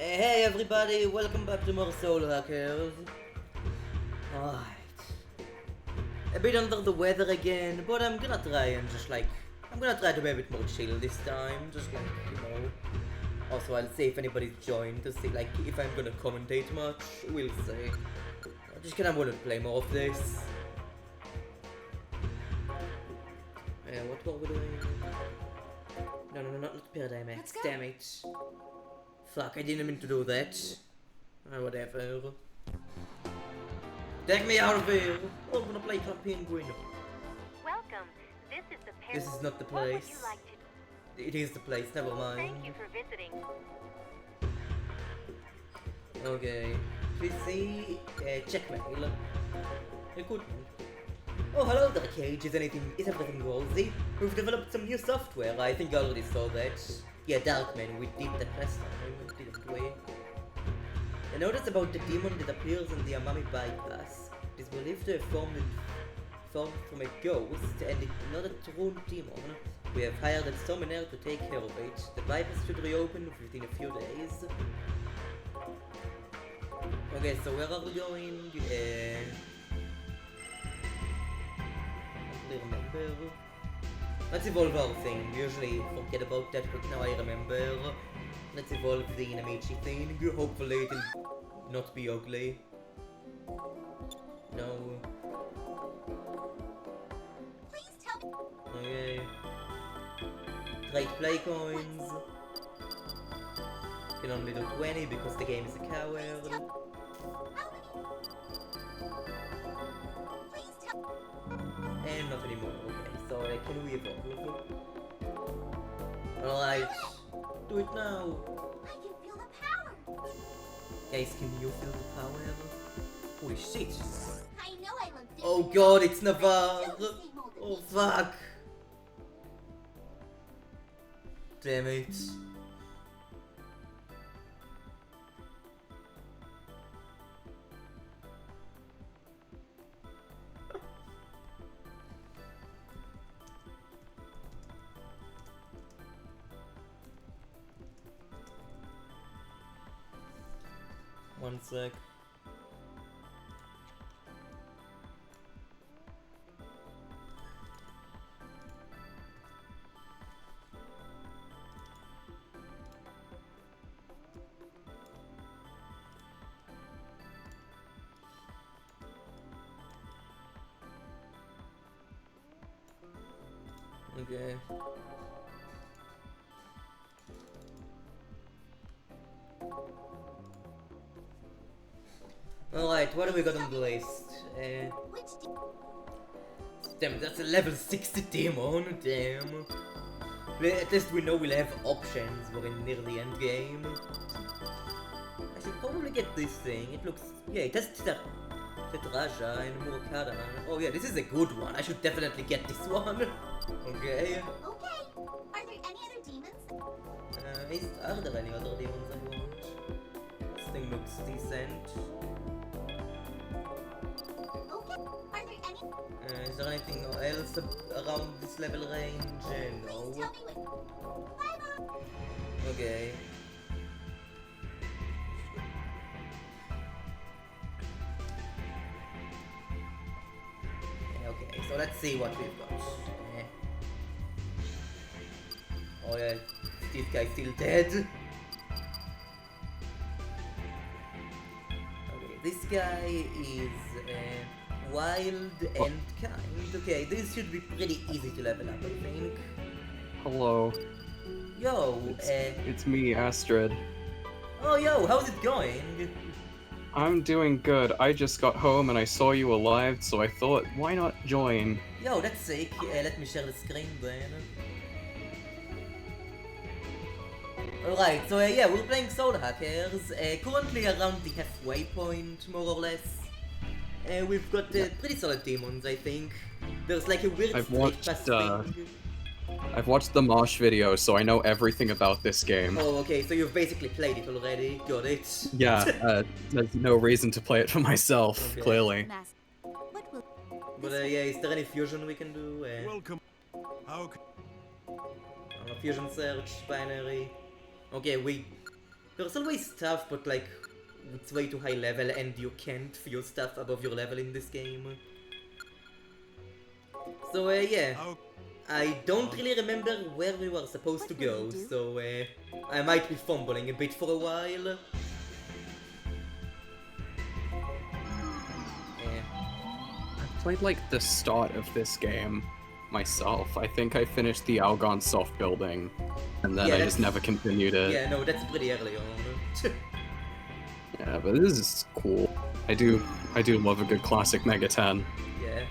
Hey everybody, welcome back to more Soul Hackers. Alright. A bit under the weather again, but I'm gonna try and I'm gonna try to be a bit more chill this time, Also, I'll see if anybody's joined to see, if I'm gonna commentate much, we'll see. I just kinda wanna play more of this. What were we doing? No, not Paradigm X, damn it. Fuck, I didn't mean to do that. Whatever. Take me out of here! Oh, I'm gonna play Club Penguin. Welcome. This is the This is not the What would place. you like to It is the place, never mind. Thank you for visiting. Okay. Please see, check mail. Recruitment. Oh, hello there, Cage. Is everything rosy? We've developed some new software. I think I already saw that. Yeah, Darkman, we did that last time, didn't we? I noticed about the demon that appears in the Amami bypass. It is believed to have formed from a ghost, and it's not a true demon. We have hired a summoner to take care of it. The bypass should reopen within a few days. Okay, so where are we going? I remember. Let's evolve our thing. Usually forget about that, but now I remember. Let's evolve the Inamichi thing. Hopefully it'll not be ugly. No. Please tell me. Okay. Trade play coins. Can only do 20 because the game is a coward. How many? Please tell. And not anymore. Okay, so can we evolve? Alright. Do it now. I can feel the power. Guys, can you feel the power? Holy shit. I know I look different. Oh god, it's Still Navarre. the same old Oh me. fuck. Damn it. One sec. Okay. Alright, what do we got on the list? Which Damn, that's a level 60 demon, damn. At least we know we'll have options. We're in near the end game. I should probably get this thing. It looks... yeah, it has Tetraja and Murakada. Oh yeah, this is a good one. I should definitely get this one. Okay. Okay. Are there any other demons? Are there any other demons I want? This thing looks decent. Okay. Are there any? Is there anything else around this level range? No. Please tell me what. Bye-bye. Okay. Okay, so let's see what we've got. Oh yeah, this guy's still dead. Okay, this guy is wild and kind. Okay, this should be pretty easy to level up, I think. Hello, Yo, it's me, Astrid. oh yo, how's it going? I'm doing good. I just got home and I saw you alive, so I thought, why not join? Yo, that's sick. Let me share the screen then. Alright, so yeah, we're playing Soul Hackers. Currently around the halfway point, more or less. We've got pretty solid demons, I think. There's like a weird I've straight watched, pass thing. I've watched the Marsh video, so I know everything about this game. Oh, okay, so you've basically played it already. Got it. Yeah, there's no reason to play it for myself, Okay. clearly. Master. What will? But yeah, is there any fusion we can do? Welcome. How Fusion search, binary. Okay, we There's always stuff, but like, it's way too high level and you can't feel stuff above your level in this game. So, yeah. I don't really remember where we were supposed to go, so, I might be fumbling a bit for a while. I played like the start of this game myself. I think I finished the Algon soft building, and then Yeah, I just never continued it. Yeah, no, that's pretty early on. Yeah, but this is cool. I do love a good classic Mega 10. Yeah.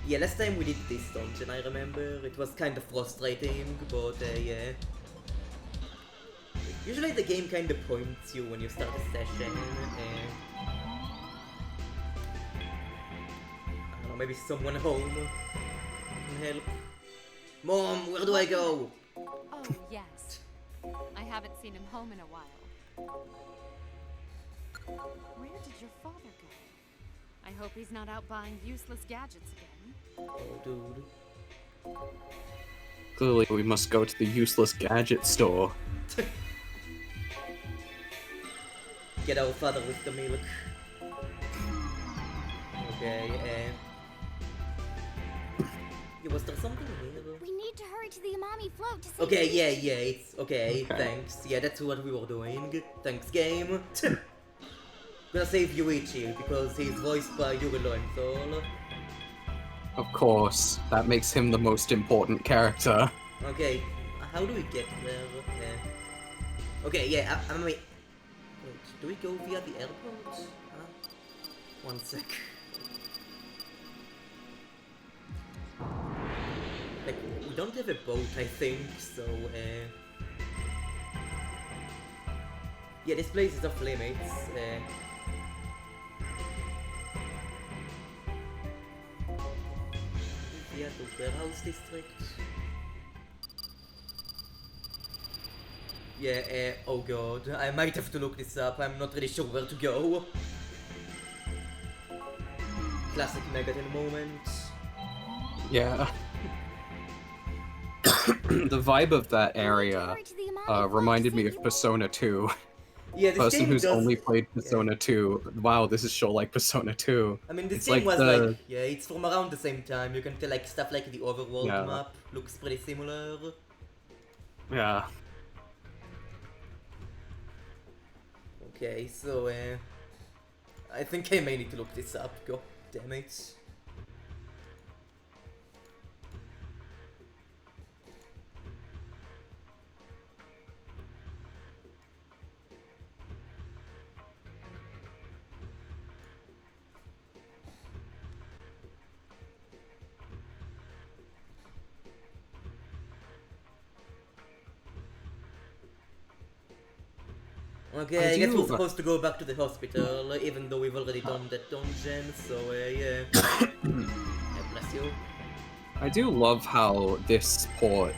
Yeah, last time we did this dungeon, I remember. It was kind of frustrating, but yeah. Usually the game kind of points you when you start a session. I don't know, maybe someone home can help. Mom, where do I go? Oh, yes. I haven't seen him home in a while. Where did your father go? I hope he's not out buying useless gadgets again. Oh, dude. Clearly, we must go to the useless gadget store. Get our father with the milk. Okay, yeah, was there something here? We need to hurry to the Amami float to save Okay, Yuichi. yeah, it's okay, thanks. Yeah, that's what we were doing. Thanks, game. Gonna save Yuichi because he's voiced by Yuri Lowenthal. Of course, that makes him the most important character. Okay, how do we get there? Okay, yeah, wait, do we go via the airport? One sec. Like, we don't have a boat, I think, so, yeah, this place is off limits, via the warehouse district. Yeah, oh god, I might have to look this up, I'm not really sure where to go. Classic Megaton moment. Yeah. The vibe of that area reminded me of Persona 2. Yeah, this Person game who's does... only played Persona 2. Wow, this is so like Persona 2. I mean, this It's game like was the- like, yeah, it's from around the same time. You can tell like stuff like the overworld Yeah. map looks pretty similar. Yeah. Okay, so I think I may need to look this up. God damn it. Okay, I guess we're supposed to go back to the hospital, even though we've already done that dungeon, so yeah. Yeah, bless you. I do love how this port,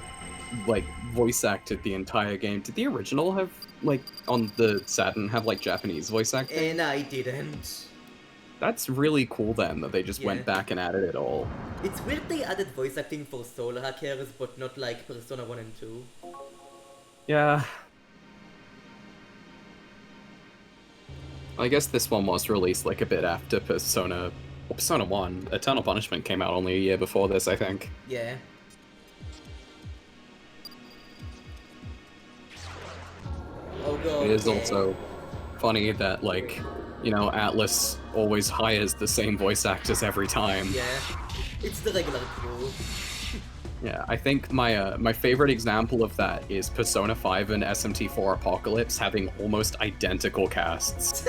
like, voice acted the entire game. Did the original have, like, on the Saturn, have, like, Japanese voice acting? And I didn't. That's really cool then, that they just Yeah. went back and added it all. It's weird they added voice acting for Soul Hackers, but not like Persona 1 and 2. Yeah. I guess this one was released, like, a bit after Persona... Well, Persona 1. Eternal Punishment came out only a year before this, I think. Yeah. Oh god. It is yeah. also funny that, like, you know, Atlas always hires the same voice actors every time. Yeah. It's the regular crew. Yeah, I think my favorite example of that is Persona 5 and SMT4 Apocalypse having almost identical casts.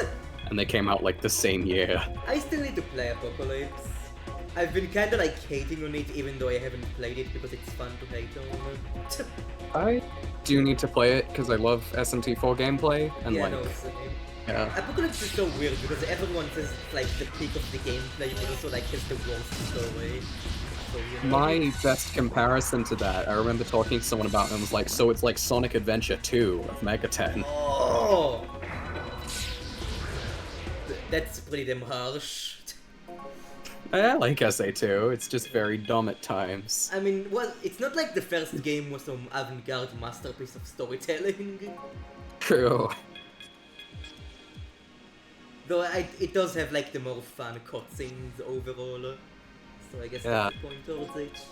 And they came out, like, the same year. I still need to play Apocalypse. I've been kinda like hating on it even though I haven't played it because it's fun to hate on. I do need to play it because I love SMT4 gameplay, and yeah, like, no, same. yeah. Apocalypse is so weird because everyone says it's like the peak of the gameplay, but also like has the worst story. So, you know. My best comparison to that, I remember talking to someone about it and was like, so it's like Sonic Adventure 2 of Mega 10. Oh! That's pretty damn harsh. I like SA2, it's just very dumb at times. I mean, well, it's not like the first game was some avant-garde masterpiece of storytelling. True. Though it does have like the more fun cutscenes overall. So I guess Yeah. that's the point towards it.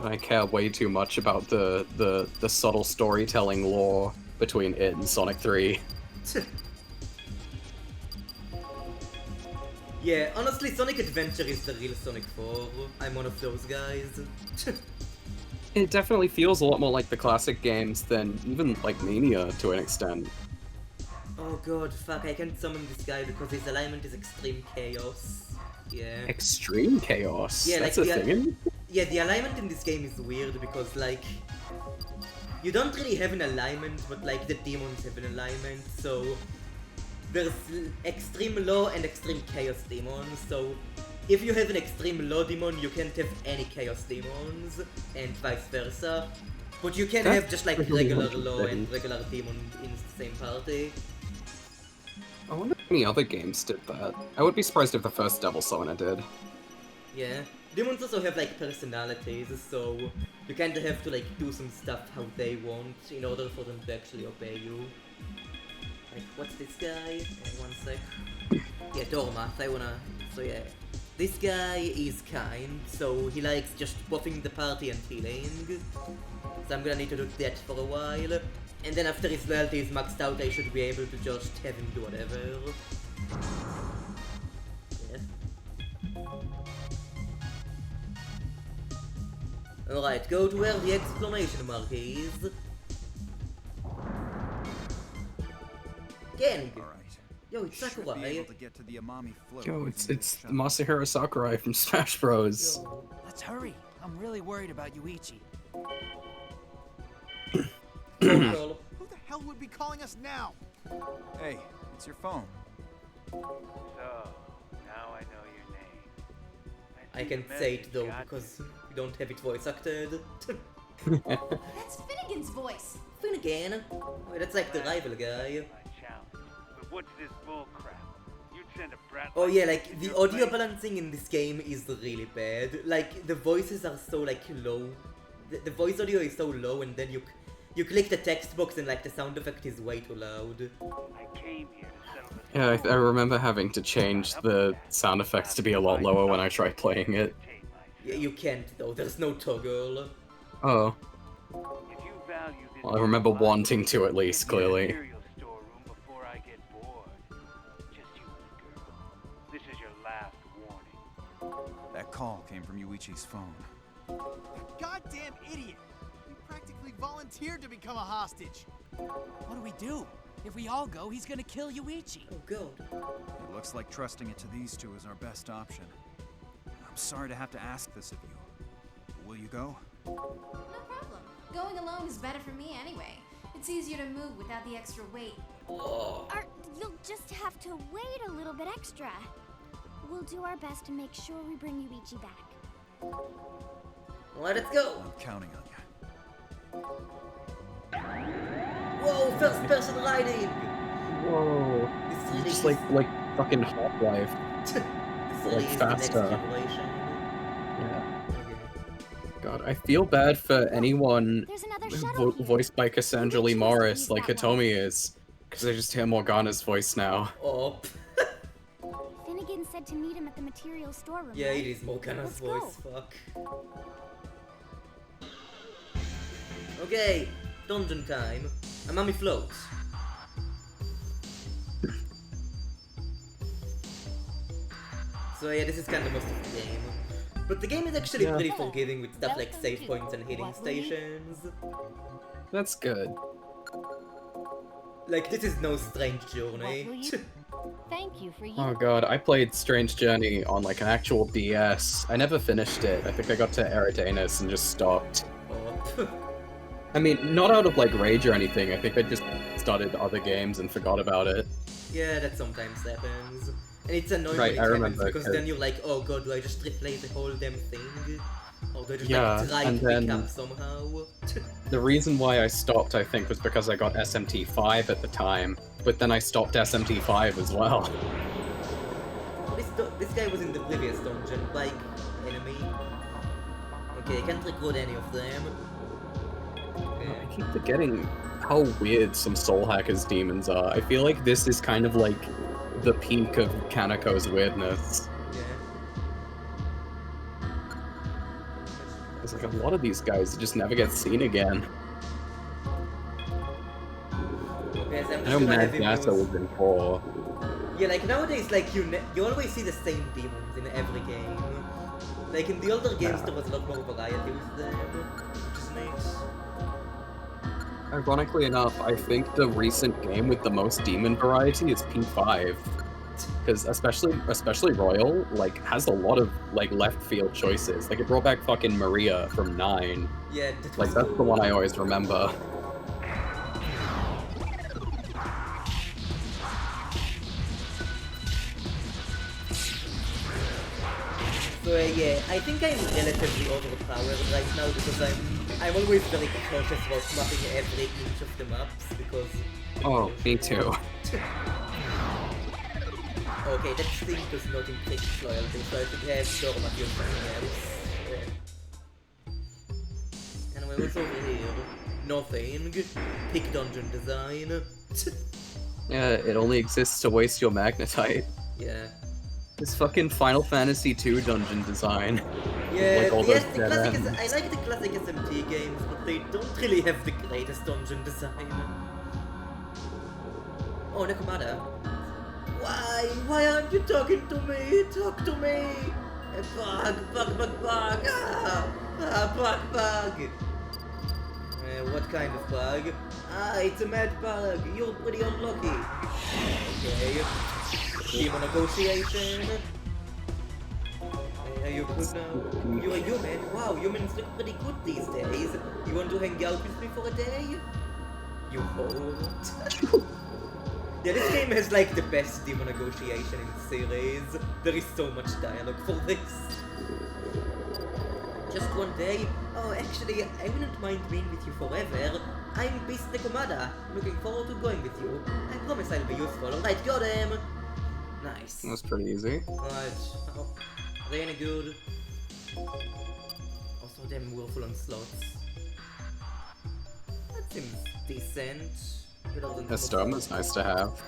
I care way too much about the subtle storytelling lore between it and Sonic 3. Yeah, honestly, Sonic Adventure is the real Sonic 4. I'm one of those guys. It definitely feels a lot more like the classic games than even like Mania to an extent. Oh god, fuck, I can't summon this guy because his alignment is Extreme Chaos. Yeah. Extreme chaos. Yeah, That's like a the- thing. Yeah, the alignment in this game is weird because, like, you don't really have an alignment, but, like, the demons have an alignment, so there's extreme low and extreme chaos demons, so if you have an extreme low demon, you can't have any chaos demons, and vice versa. But you can That's have just, like, really regular interesting. low and regular demon in the same party. I wonder if any other games did that. I would be surprised if the first Devil Summoner did. Yeah. Demons also have like personalities, so you kinda have to like do some stuff how they want in order for them to actually obey you. Like, what's this guy? One sec. Yeah, Dormath, I wanna... So yeah. This guy is kind, so he likes just buffing the party and healing. So I'm gonna need to do that for a while. And then after his loyalty is maxed out, I should be able to just have him do whatever. Yeah. Alright, go to where the exclamation mark is. Gang! Alright. Yo, it's Should be Sakurai. able to get to the Amami float Yo, using it's the Masahiro Sakurai from Smash Bros. Yo. Let's hurry. I'm really worried about Yuichi. Girl. Who the hell would be calling us now? shuttle. Hey, it's your phone. So, now I know your name. I can say it though, because we don't have it voice acted. That's Finnegan's voice. Finnegan! Wait, that's like the rival guy. My challenge. But what's this bull crap? You'd send a brat Oh like yeah, me like to the your audio place? balancing in this game is really bad. Like the voices are so like low. The voice audio is so low, and then you click the text box and like the sound effect is way too loud. I came here to settle this. Yeah, I remember having to change the sound effects to be a lot lower when I tried playing it. Yeah, you can't though. There's no toggle. Oh, If you value this well, I remember life, wanting to at least, get me a clearly. cereal storeroom before I get bored. Just you and the girl. This is your last warning. That call came from Yuichi's phone. Goddamn idiot! We practically volunteered to become a hostage. What do we do? If we all go, he's gonna kill Yuichi. Oh god. It looks like trusting it to these two is our best option. I'm sorry to have to ask this of you. Will you go? No problem. Going alone is better for me anyway. It's easier to move without the extra weight. Oh. Or you'll just have to wait a little bit extra. We'll do our best to make sure we bring Yuichi back. Let's go. I'm counting on you. Whoa, first person riding. Whoa. This You really just is- like fucking Half-Life. this really like is the next faster. generation. Yeah. Okay. God, I feel bad for anyone There's another shuttle here. voiced by Cassandra Lee Yuichi was Morris, raised like that way. Hitomi is, because I just hear Morgana's voice now. Oh. Finnegan said to meet him at the material storeroom. Yeah, right? it is Morgana's Let's go. voice, fuck. Okay, dungeon time. Amami floats. So yeah, this is kind of most of the game. But the game is actually Yeah. pretty forgiving with stuff like Welcome save to points and healing What Will You- stations. That's good. Like, this is no strange What will journey. you- Thank you for you. Oh god, I played Strange Journey on like an actual DS. I never finished it. I think I got to Eridanus and just stopped. Oh. I mean, not out of like rage or anything. I think I just started other games and forgot about it. Yeah, that sometimes happens. And it's annoying Right, when it I happens remember, because 'cause- then you're like, oh god, do I just replay the whole damn thing? Or do I just Yeah, like try and to pick then- up somehow? The reason why I stopped, I think, was because I got SMT5 at the time, but then I stopped SMT5 as well. What is this guy was in the previous dungeon, like enemy. Okay, I can't record any of them. Okay. I keep forgetting how weird some Soul Hackers demons are. I feel like this is kind of like the peak of Kaneko's weirdness. Yeah. It's like a lot of these guys just never get seen again. Okay, so I'm I just know gonna Mad have him Gasa use- was in 4. Yeah, like nowadays, like you always see the same demons in every game. Like in the older games, there was a lot more variety with them, which is nice. Ironically enough, I think the recent game with the most demon variety is P5. Because especially Royal, like, has a lot of, like, left field choices. Like, it brought back fucking Maria from 9. Yeah, that Like, was that's cool. the one I always remember. So yeah, I think I'm relatively overpowered right now because I'm always very cautious about mapping every inch of the maps because. Oh, me too. Okay, that thing does not increase loyalty, so I should have Dormat use something else. Anyway, what's over here? Nothing. Pick dungeon design. Yeah, it only exists to waste your magnetite. Yeah. This fucking Final Fantasy II dungeon design. Yeah, Like all yes, those the dead classic ends. I like the classic SMT games, but they don't really have the greatest dungeon design. Oh, Nekomata. Why aren't you talking to me? Talk to me! Bug! Bug! What kind of bug? Ah, it's a mad bug. You're pretty unlucky. Okay. Demon negotiation. Are you good now? You're a human? Wow, humans look pretty good these days. You want to hang out with me for a day? You won't. Yeah, this game has like the best demon negotiation in the series. There is so much dialogue for this. Just one day? Oh, actually, I wouldn't mind being with you forever. I'm Beast Nekomata. Looking forward to going with you. I promise I'll be useful. Alright, got him! Nice. That's pretty easy. Right. Oh, are they any good? Also, them were full on slots. That seems decent. Better than A stone is nice to have.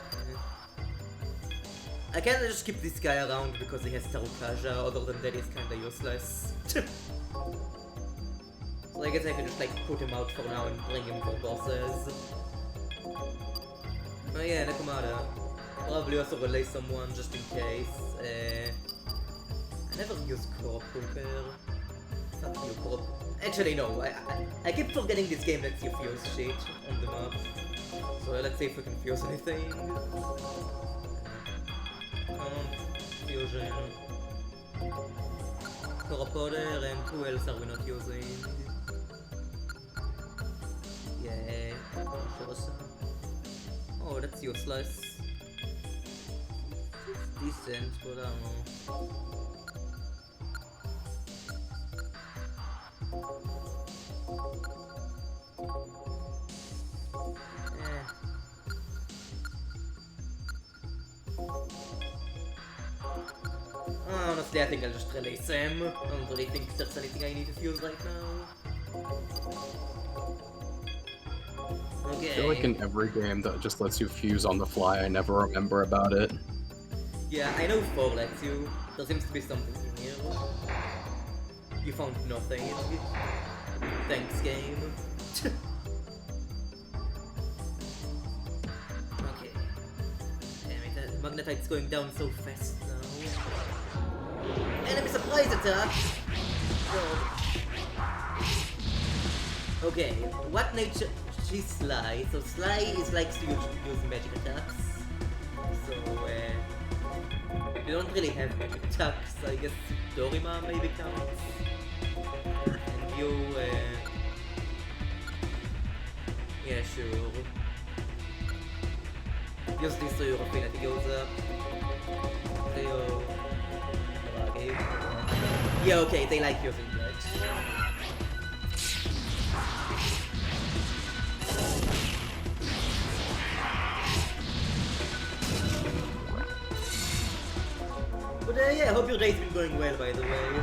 I can't just keep this guy around because he has Tarukaja, other than that he's kinda useless. So I guess I can just like put him out for now and bring him for bosses. Oh yeah, Nekomata. Probably also relay someone just in case. I never use Crop Hooker. It's not you Crop. Actually no, I keep forgetting this game lets you fuse shit on the map. So let's see if we can fuse anything. Fusion. Coropoder and who else are we not using? Yeah, sure. Oh, that's useless. It's decent, but I don't know. Honestly, I think I'll just release him. I don't really think there's anything I need to fuse right now. Okay. I feel like in every game that just lets you fuse on the fly, I never remember about it. Yeah, I know 4 lets you. There seems to be something in here. You found nothing. Thanks, game. Okay. Damn it, the magnetite's going down so fast now. Enemy surprise attack! God. Okay, what nature? She's Sly, so Sly is likes to use magic attacks. So, we don't really have magic attacks, I guess Dorima maybe counts. And you, yeah, sure. Use this so your affinity goes up. Leo. Okay. Yeah, okay, they like using that. But But yeah, I hope your day's been going well, by the way.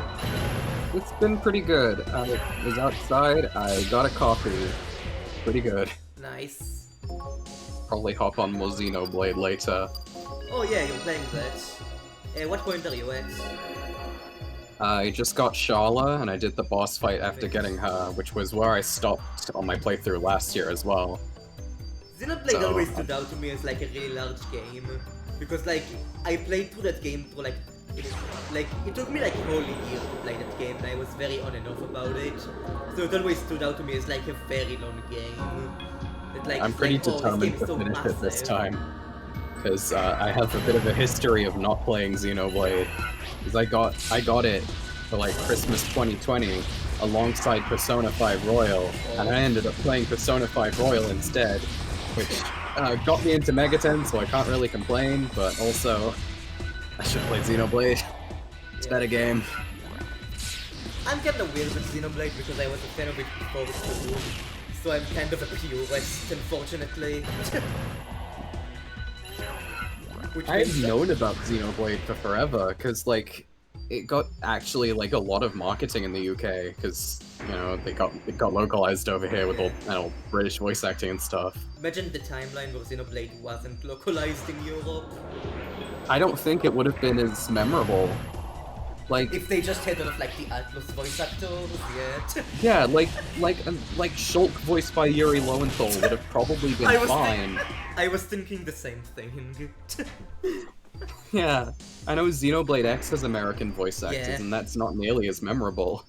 It's been pretty good. I was outside, I got a coffee. Pretty good. Nice. Probably hop on more Xenoblade later. Oh yeah, you're playing that. What point are you at? I just got Sharla, and I did the boss fight after getting her, which was where I stopped on my playthrough last year as well. Xenoblade So, always stood out to me as like a really large game. Because like, I played through that game for like it took me like a whole year to play that game, and I was very on and off about it. So it always stood out to me as like a very long game. That, like, I'm it's pretty like, oh, determined this to game is so finish it this massive. time. Because I have a bit of a history of not playing Xenoblade. Because I got it for like Christmas 2020 alongside Persona 5 Royal, and I ended up playing Persona 5 Royal instead, which got me into Megaten, so I can't really complain, but also I should play Xenoblade. It's a better game. I'm kind of weird with Xenoblade because I was a fan of it before it too. So I'm kind of a purist, unfortunately. Which I've means that- known about Xenoblade for forever, because, like, it got actually, like, a lot of marketing in the UK, because, you know, it got localized over here with all, you know, British voice acting and stuff. Imagine the timeline where Xenoblade wasn't localized in Europe. I don't think it would have been as memorable. Like, If they just had all of like the Atlus voice actors, yeah. yeah, like Shulk voiced by Yuri Lowenthal would have probably been fine. I was thinking the same thing. Yeah, I know Xenoblade X has American voice actors, Yeah. and that's not nearly as memorable.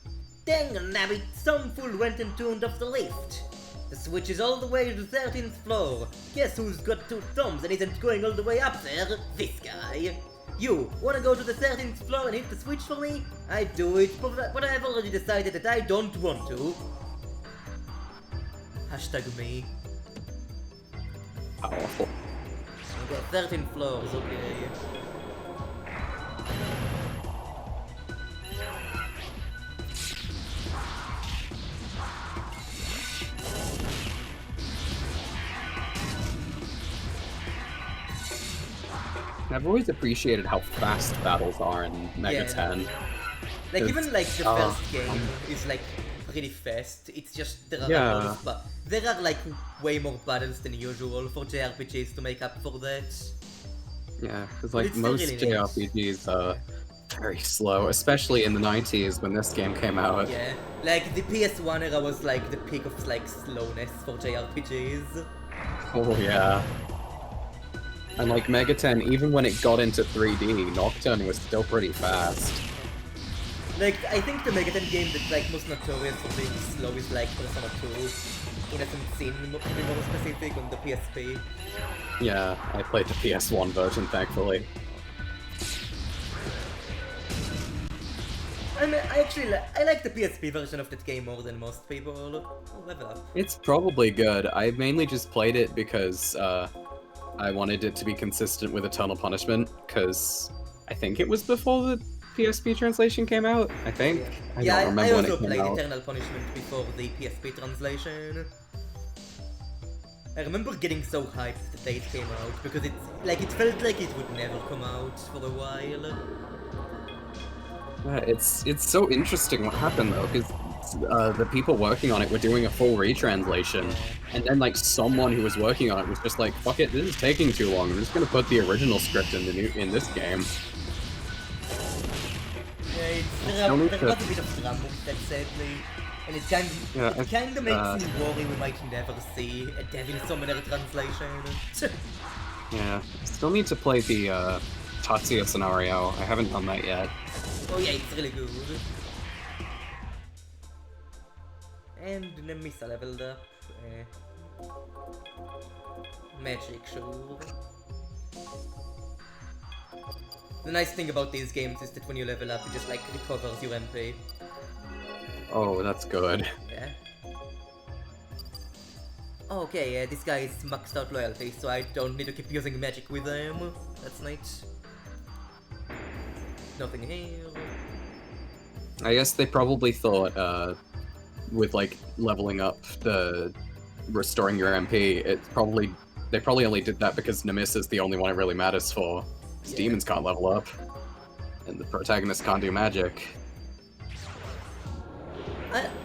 Dang nabbit, some fool went and turned off the lift. The switch is all the way to the 13th floor. Guess who's got two thumbs and isn't going all the way up there? This guy. You, wanna go to the 13th floor and hit the switch for me? I'd do it, but I've already decided that I don't want to. Hashtag me. Powerful. Okay, 13 floors, okay. I've always appreciated how fast battles are in Mega Yeah. 10. Like, It's- even like the uh, first game is like pretty fast. It's just there are Yeah. a lot of there are like way more battles than usual for JRPGs to make up for that. Yeah, because But like it's still most really nice. JRPGs are very slow, especially in the 90s when this game came out. Yeah, like the PS1 era was like the peak of like slowness for JRPGs. Oh yeah. And like Mega 10, even when it got into 3D, Nocturne was still pretty fast. Like, I think the Megaten game that's like most notorious for being slow is like Persona 2. Innocent Sin, to be more specific, on the PSP. Yeah, I played the PS1 version, thankfully. I mean, I like the PSP version of that game more than most people. Oh, level up. It's probably good. I mainly just played it because I wanted it to be consistent with Eternal Punishment, because I think it was before the PSP translation came out, I think. I Yeah, don't I remember when also it came played out. Eternal Punishment before the PSP translation. I remember getting so hyped the day it came out, because it felt like it would never come out for a while. Yeah, it's so interesting what happened though, because the people working on it were doing a full retranslation, and then like someone who was working on it was just like, "Fuck it, this is taking too long. I'm just gonna put the original script in this game." Yeah, there Don't need was to- a bit of drama with that, sadly. And it kind of makes me worry we might never see a Devil Summoner translation. Yeah, still need to play the Tatsuya scenario. I haven't done that yet. Oh yeah, it's really good. And Nemisa leveled up. Magic, sure. The nice thing about these games is that when you level up, it just like recovers your MP. Oh, that's good. Yeah. Okay, this guy is maxed out loyalty, so I don't need to keep using magic with him. That's nice. Nothing here. I guess they probably thought, with like leveling up the restoring your MP, they probably only did that because Nemesis is the only one it really matters for. 'Cause Yeah. demons can't level up. and the protagonist can't do magic.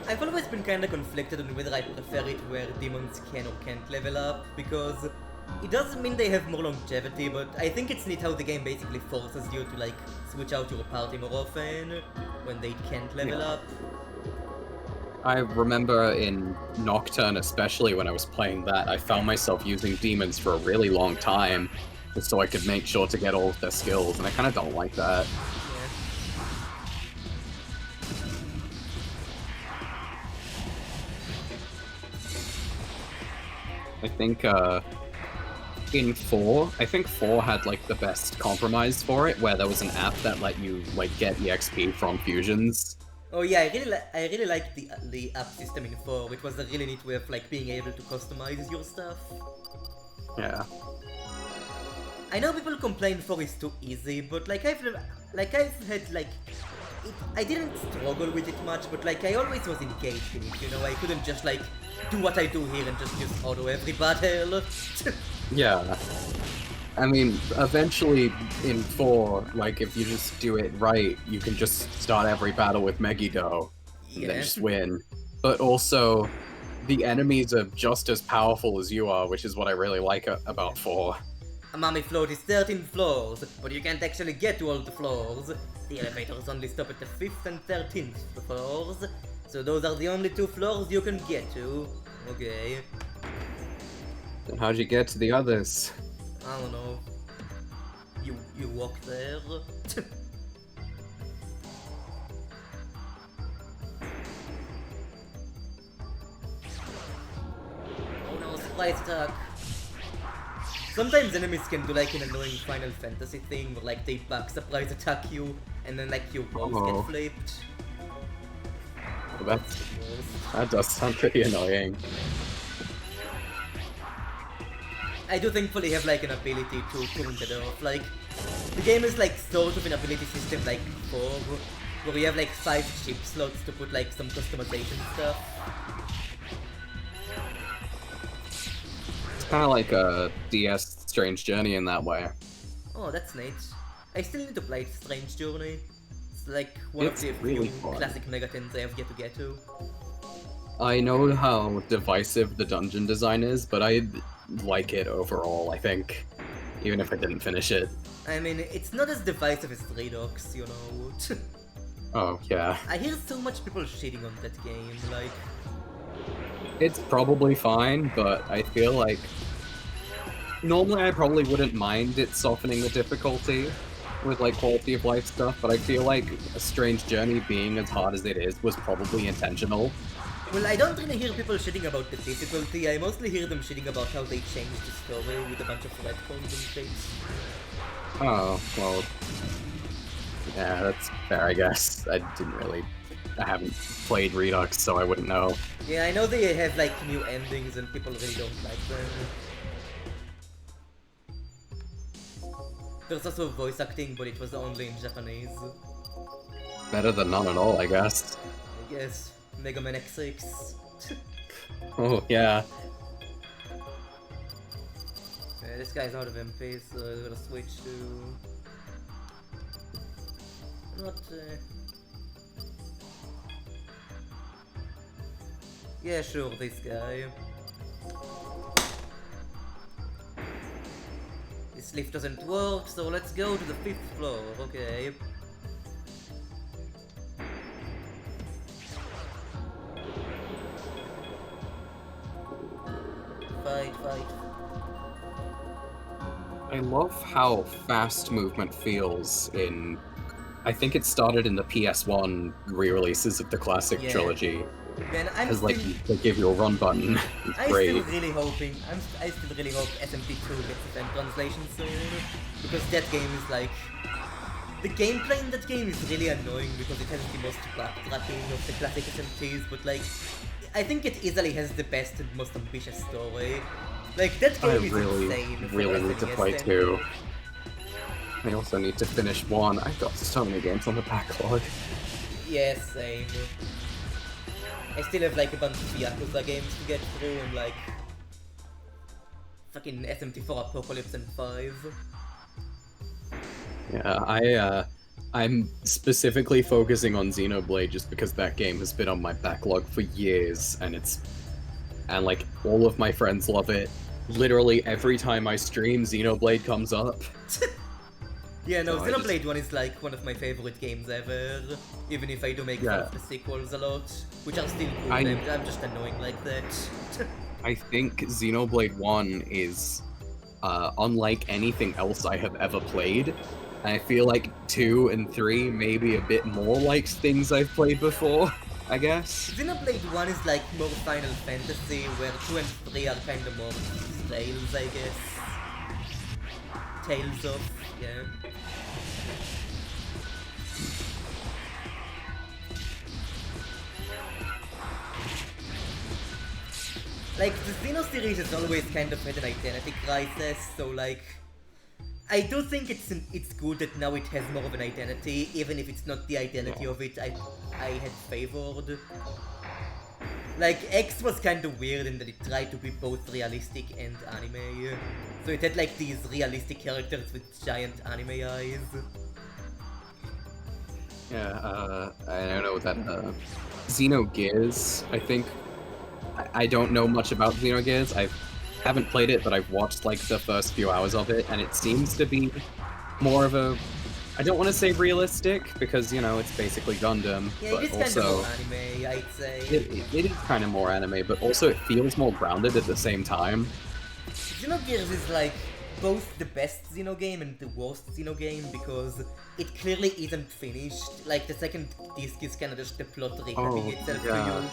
I've always been kinda conflicted on whether I prefer it where demons can or can't level up, because it doesn't mean they have more longevity, but I think it's neat how the game basically forces you to like switch out your party more often when they can't level up. I remember in Nocturne, especially when I was playing that, I found myself using demons for a really long time, just so I could make sure to get all of their skills, and I kind of don't like that. I think in 4, I think 4 had like the best compromise for it, where there was an app that let you like get EXP from fusions. Oh yeah, I really like the app system in 4. It was a really neat way of like being able to customize your stuff. Yeah. I know people complain 4 is too easy, but like I've had like I didn't struggle with it much, but like I always was engaged in it, you know. I couldn't just like do what I do here and just use auto every battle. Yeah. I mean, eventually in 4, like if you just do it right, you can just start every battle with Megiddo and then just win. But also, the enemies are just as powerful as you are, which is what I really like about 4. Amami Float is 13 floors, but you can't actually get to all the floors. The elevators only stop at the 5th and 13th floors, so those are the only 2 floors you can get to. Okay. Then how'd you get to the others? I don't know. You walk there? Oh no, surprise attack! Sometimes enemies can do like an annoying Final Fantasy thing where like they back surprise attack you and then like your walls get flipped. Well, that does sound pretty annoying. I do thankfully have like an ability to turn that off. Like, the game is like sort of an ability system like 4, where you have like 5 chip slots to put like some customization stuff. It's kind of like a DS Strange Journey in that way. Oh, that's neat. I still need to play Strange Journey. It's like one of the really few fun. classic Megatons I have yet to get to. I know how divisive the dungeon design is, but I like it overall, I think. Even if I didn't finish it. I mean, it's not as divisive as Redux, you know. Oh, yeah. I hear so much people shitting on that game, like... It's probably fine, but I feel like... Normally I probably wouldn't mind it softening the difficulty with like quality of life stuff, but I feel like A Strange Journey being as hard as it is was probably intentional. Well, I don't really hear people shitting about the difficulty, I mostly hear them shitting about how they changed the story with a bunch of retcons and things. Oh, well... Yeah, that's fair, I guess. I haven't played Redux, so I wouldn't know. Yeah, I know they have like new endings and people really don't like them. There's also voice acting, but it was only in Japanese. Better than none at all, I guess. I guess. Mega Man X6. Oh, yeah. This guy's out of MP, so I'm gonna switch to... Not... Yeah, sure, this guy. This lift doesn't work, so let's go to the 5th floor, okay. Fight. I love how fast movement feels in... I think it started in the PS1 re-releases of the classic trilogy. Man, Because, like, they give you a run button. It's great. I still really hope SMT2 gets a fan translation soon, because that game is like... The gameplay in that game is really annoying because it has the most backtracking of the classic SMTs, but like... I think it easily has the best and most ambitious story. Like, that game is insane. I really need to play 2. I also need to finish 1. I've got so many games on the backlog. Yeah, same. I still have like a bunch of Yakuza games to get through and like... Fucking SMT4 Apocalypse and 5. Yeah, I'm specifically focusing on Xenoblade just because that game has been on my backlog for years, and like all of my friends love it. Literally every time I stream, Xenoblade comes up. Yeah, no, So I Xenoblade 1 is like one of my favorite games ever, even if I do make fun of the sequels a lot, which are still cool. I'm just annoying like that. I think Xenoblade 1 is unlike anything else I have ever played. And I feel like 2 and 3 may be a bit more like things I've played before, I guess. Xenoblade 1 is like more Final Fantasy, where 2 and 3 are kind of more Tales, I guess. Tales of, yeah. Like, the Xeno series has always kind of had an identity crisis, so like... I do think it's good that now it has more of an identity, even if it's not the identity of it I had favored. Like, X was kind of weird in that it tried to be both realistic and anime. So it had like these realistic characters with giant anime eyes. Yeah, I don't know what that, Xenogears, I think. I don't know much about Xenogears. I haven't played it, but I've watched like the first few hours of it, and it seems to be more of a... I don't want to say realistic, because, you know, it's basically Gundam, yeah, but it is also... kind of more anime, I'd say. It is kind of more anime, but also it feels more grounded at the same time. Xenogears is like both the best Xeno game and the worst Xeno game, because it clearly isn't finished. Like, the second disc is kind of just the plot recapping itself to you.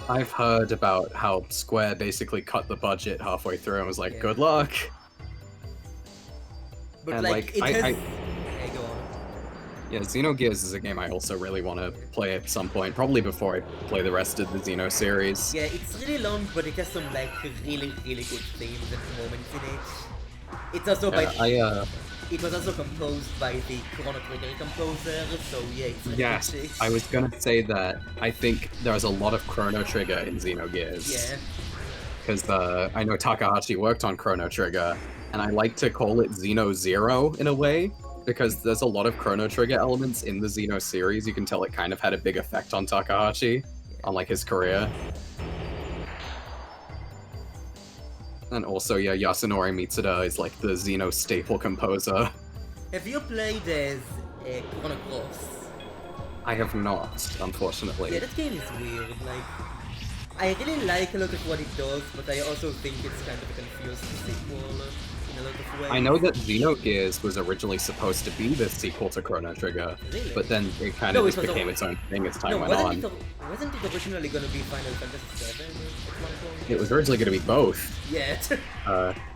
I've heard about how Square basically cut the budget halfway through and was like, good luck! But and like, it has... Yeah, go on. Yeah, Xenogears is a game I also really want to play at some point, probably before I play the rest of the Xeno series. Yeah, it's really long, but it has some like really, really good themes and moments in it. It's also by... It was also composed by the Chrono Trigger composer, so yeah, it's really Yes, good. I was gonna say that. I think there's a lot of Chrono Trigger in Xenogears. Yeah. Because I know Takahashi worked on Chrono Trigger, and I like to call it Xeno Zero in a way, because there's a lot of Chrono Trigger elements in the Xeno series. You can tell it kind of had a big effect on Takahashi, on like his career. And also, yeah, Yasunori Mitsuda is like the Xeno staple composer. Have you played as Chrono Cross? I have not, unfortunately. Yeah, that game is weird, like... I really like a lot of what it does, but I also think it's kind of a confused sequel in a lot of ways. I know that Xenogears was originally supposed to be the sequel to Chrono Trigger, Really? but then it kind of just became its own thing as time went on. Wasn't it originally going to be Final Fantasy VII at one point? It was originally going to be both. Yeah.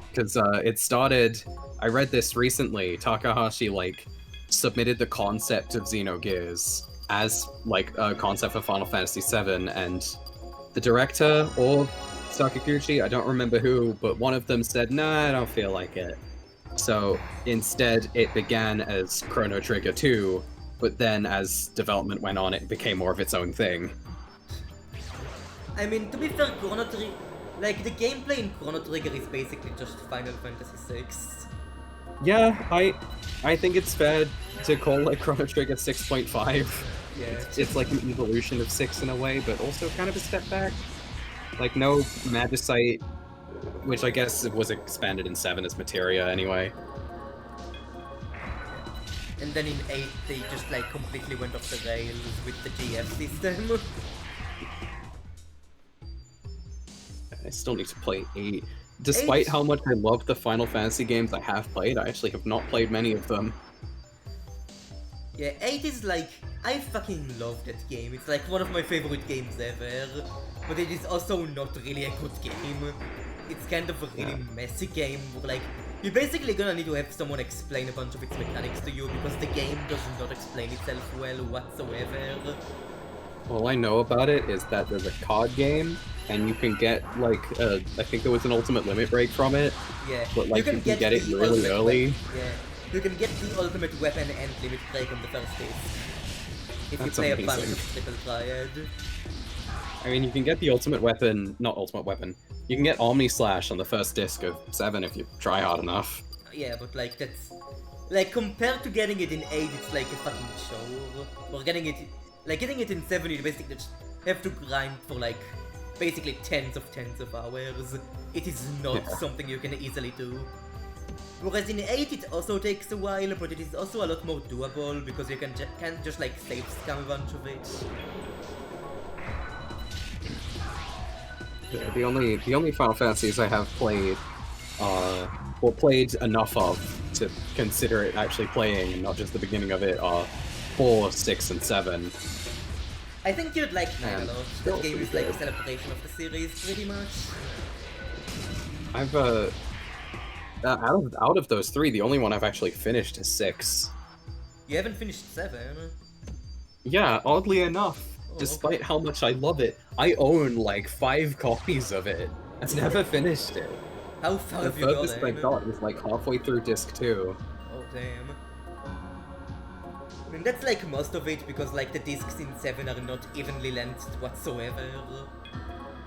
Because it started... I read this recently. Takahashi, like, submitted the concept of Xenogears as, like, a concept for Final Fantasy VII, and the director, or Sakaguchi, I don't remember who, but one of them said, nah, I don't feel like it. So instead, it began as Chrono Trigger 2, but then as development went on, it became more of its own thing. I mean, to be fair, Chrono Trigger... Like, the gameplay in Chrono Trigger is basically just Final Fantasy VI. Yeah, I think it's fair to call it Chrono Trigger 6.5. Yeah. It's like an evolution of 6 in a way, but also kind of a step back. Like, no Magicite, which I guess was expanded in 7 as Materia anyway. And then in 8, they just, like, completely went off the rails with the GF system. I still need to play 8. Despite how much I love the Final Fantasy games I have played, I actually have not played many of them. Yeah, 8 is like... I fucking love that game. It's like one of my favorite games ever. But it is also not really a good game. It's kind of a really messy game where, like, you're basically gonna need to have someone explain a bunch of its mechanics to you because the game does not explain itself well whatsoever. All I know about it is that there's a COD game, and you can get, like, I think there was an ultimate limit break from it. Yeah, but, like, you can get it really early. Yeah, you can get the ultimate weapon and limit break on the first disc. If That's you play amazing. a bunch of Triple Triad. I mean, you can get the ultimate weapon, not ultimate weapon, you can get Omni Slash on the first disc of 7 if you try hard enough. Yeah, but like, that's... like, compared to getting it in 8, it's like a fucking chore. Or getting it in 7, you basically just have to grind for like, basically tens of hours. It is not something you can easily do. Whereas in 8 it also takes a while, but it is also a lot more doable because you can just like save scam a bunch of it. Yeah, the only Final Fantasies I have played, or played enough of to consider it actually playing, and not just the beginning of it, are 4, 6, and 7. I think you'd like 9 a lot. still That game is pretty like a good. celebration of the series, pretty much. I've out of those 3, the only one I've actually finished is 6. You haven't finished 7. Yeah, oddly enough, Oh, despite okay. how much I love it, I own like 5 copies of it. I've never finished it. How far The have you got furthest I then? got was like halfway through disc 2. Oh damn. I mean that's like most of it because like the discs in 7 are not evenly lengthed whatsoever.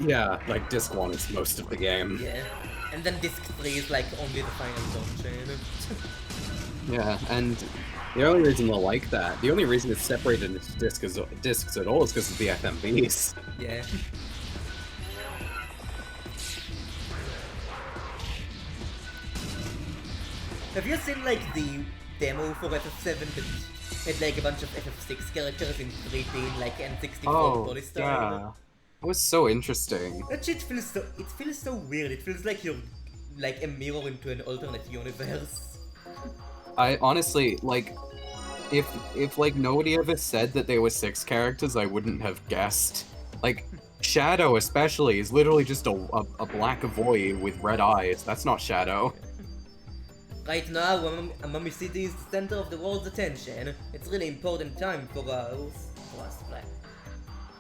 Yeah, like disc 1 is most of the game. Yeah. And then disc 3 is like only the final dungeon. Yeah, and the only reason I like that, the only reason it's separated into discs at all is because of the FMVs. Yeah. Have you seen like the demo for FF7 that had like a bunch of FF6 characters in 3D in like N64 polystyle? yeah. It was so interesting. That shit feels so weird. It feels like you're like a mirror into an alternate universe. I honestly, like, if like nobody ever said that there were 6 characters, I wouldn't have guessed. Like, Shadow especially is literally just a black void with red eyes. That's not Shadow. Right now, Amami City is the center of the world's attention. It's really important time for us. Like.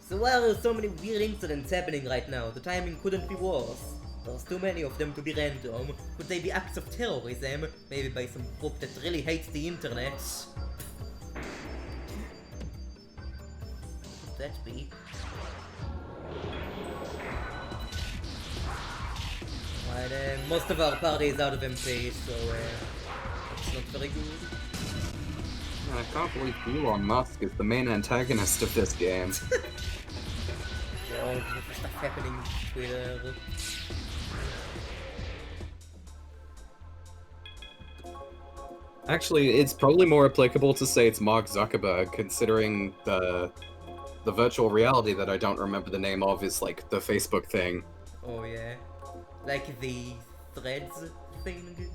So why are there so many weird incidents happening right now? The timing couldn't be worse. There's too many of them to be random. Could they be acts of terrorism? Maybe by some group that really hates the internet? Could that be? Right, most of our party is out of MP, so it's not very good. I can't believe Elon Musk is the main antagonist of this game. All the stuff happening on Twitter. Actually, it's probably more applicable to say it's Mark Zuckerberg, considering the virtual reality that I don't remember the name of is like the Facebook thing. Oh yeah. Like the Threads thing?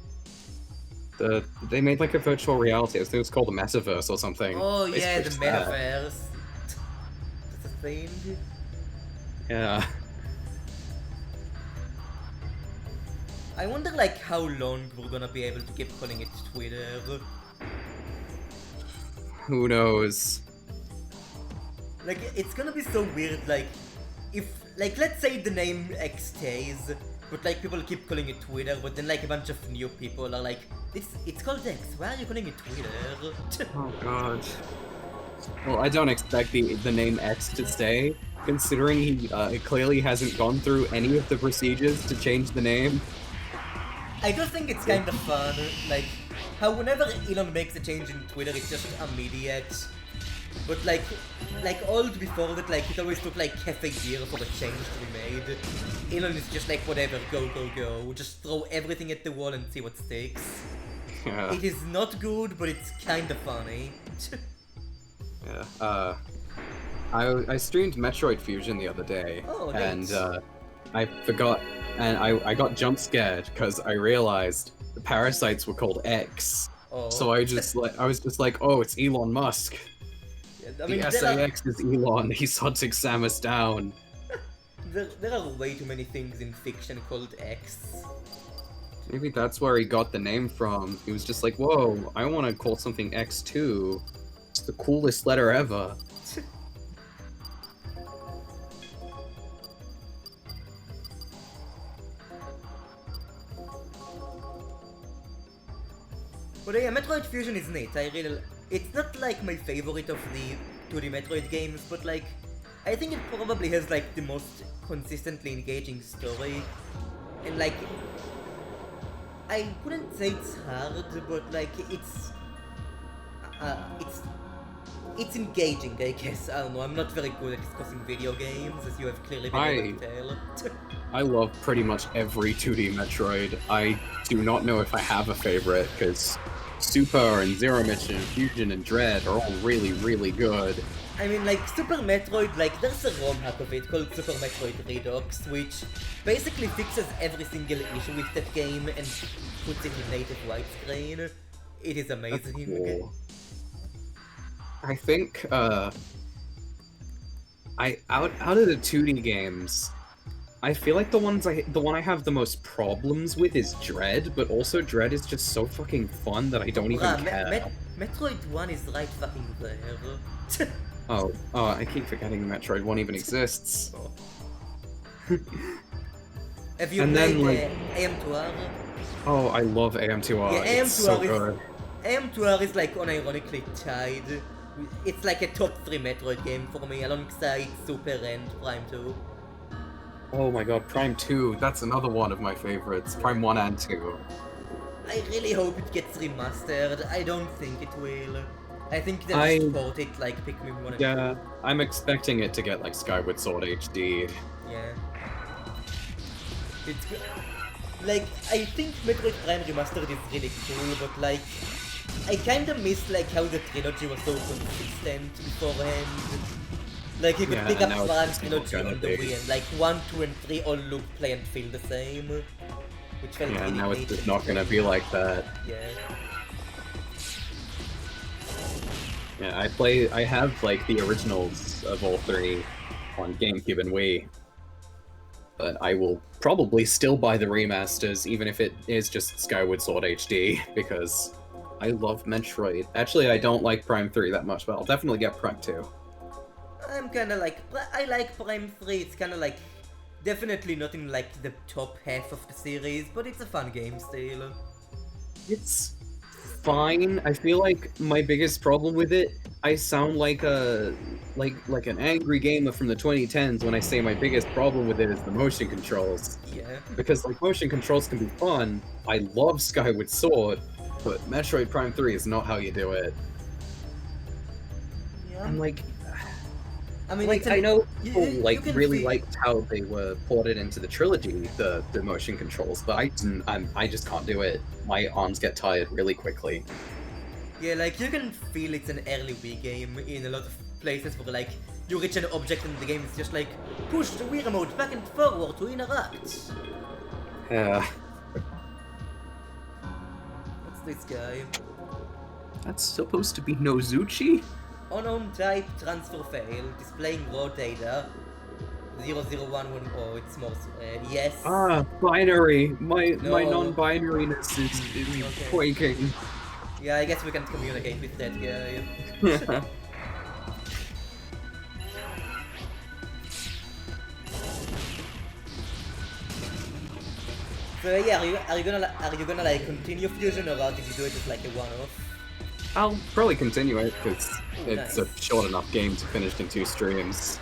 They made like a virtual reality. I think it's called the Metaverse or something. Oh yeah, Basically the just that. metaverse. That's a thing. Yeah. I wonder like how long we're gonna be able to keep calling it Twitter. Who knows? Like it's gonna be so weird, like if like let's say the name X stays, but like people keep calling it Twitter, but then like a bunch of new people are like, it's called X, why are you calling it Twitter? Oh god. Well, I don't expect the name X to stay, considering he clearly hasn't gone through any of the procedures to change the name. I do think it's kind of fun, like how whenever Elon makes a change in Twitter, it's just immediate. But like old before that, like it always took like half a year for a change to be made. Elon is just like whatever, go, just throw everything at the wall and see what sticks. Yeah. It is not good, but it's kind of funny. Yeah. I streamed Metroid Fusion the other day, Oh, and nice. I forgot, and I got jump scared because I realized the parasites were called X. Oh. So I was just like, oh, it's Elon Musk. I mean, The SAX is Elon. He's hunting Samus down. there are way too many things in fiction called X. Maybe that's where he got the name from. He was just like, whoa, I want to call something X2. It's the coolest letter ever. But yeah, Metroid Fusion is neat. It's not like my favorite of the 2D Metroid games, but like, I think it probably has like the most consistently engaging story. And like, I wouldn't say it's hard, but like it's engaging, I guess. I don't know. I'm not very good at discussing video games, as you have clearly been able to tell. I love pretty much every 2D Metroid. I do not know if I have a favorite, because Super and Zero Mission, Fusion and Dread are all really, really good. I mean, like, Super Metroid, like, there's a ROM hack of it called Super Metroid Redux, which basically fixes every single issue with that game and puts it in native widescreen. It is amazing. Cool. I think, out of the 2D games, I feel like the one I have the most problems with is Dread, but also Dread is just so fucking fun that I don't even care. Metroid 1 is right fucking there. Oh, I keep forgetting Metroid 1 even exists. Have you And played then, like- AM2R? Oh, I love AM2R. Yeah, It's so AM2R good. AM2R is like unironically tied. It's like a top 3 Metroid game for me, alongside Super and Prime 2. Oh my god, Prime 2, that's another one of my favorites. Prime 1 and 2. I really hope it gets remastered. I don't think it will. I think they'll I- just port it like Pikmin 1 and 2. Yeah, I'm expecting it to get like Skyward Sword HD. Yeah. It's like, I think Metroid Prime Remastered is really cool, but like, I kinda miss like how the trilogy was so consistent beforehand. Like you could Yeah, pick and up now it's Prime just trilogy gonna on the be- Wii, and like 1, 2, and 3 all look, play, and feel the same, which felt Yeah, really now it's neat just and not gonna be like that. Yeah. Yeah, I have like the originals of all 3 on GameCube and Wii. But I will probably still buy the remasters, even if it is just Skyward Sword HD, because I love Metroid. Actually, I don't like Prime 3 that much, but I'll definitely get Prime 2. I'm kinda like, I like Prime 3, it's kinda like, definitely not in like the top half of the series, but it's a fun game still. It's fine. I feel like my biggest problem with it, I sound like a like an angry gamer from the 2010s when I say my biggest problem with it is the motion controls. Yeah. Because like motion controls can be fun. I love Skyward Sword, but Metroid Prime 3 is not how you do it. Yeah. I'm like, I mean, like it's I know you- people you like can really feel- liked how they were ported into the trilogy, the motion controls, but I just can't do it. My arms get tired really quickly. Yeah, like you can feel it's an early Wii game in a lot of places where like you reach an object and the game is just like push the Wii remote back and forward to interact. Yeah. What's this guy? That's supposed to be Nozuchi? Unknown type transfer fail, displaying raw data. 0011, oh, it's more, yes. Ah, binary. My No. non-binariness is Okay. quaking. Yeah, I guess we can communicate with that guy. So yeah, are you gonna like continue Fusion, or did you do it as like a one-off? I'll probably continue it because it's Nice. a short enough game to finish in 2 streams.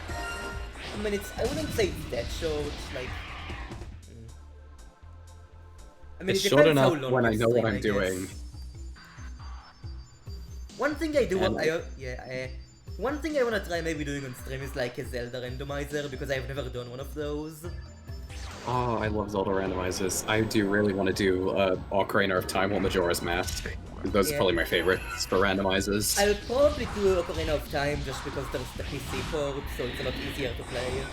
I mean, I wouldn't say it's that short, like... I mean, It's it short depends how enough long when you I know what stream, I'm guess. doing. One thing I do, And- one thing I wanna try maybe doing on stream is like a Zelda randomizer, because I've never done one of those. Oh, I love Zelda randomizers. I do really want to do Ocarina of Time or Majora's Mask. Those Yeah. are probably my favorites for randomizers. I'll probably do Ocarina of Time just because there's the PC port, so it's a lot easier to play.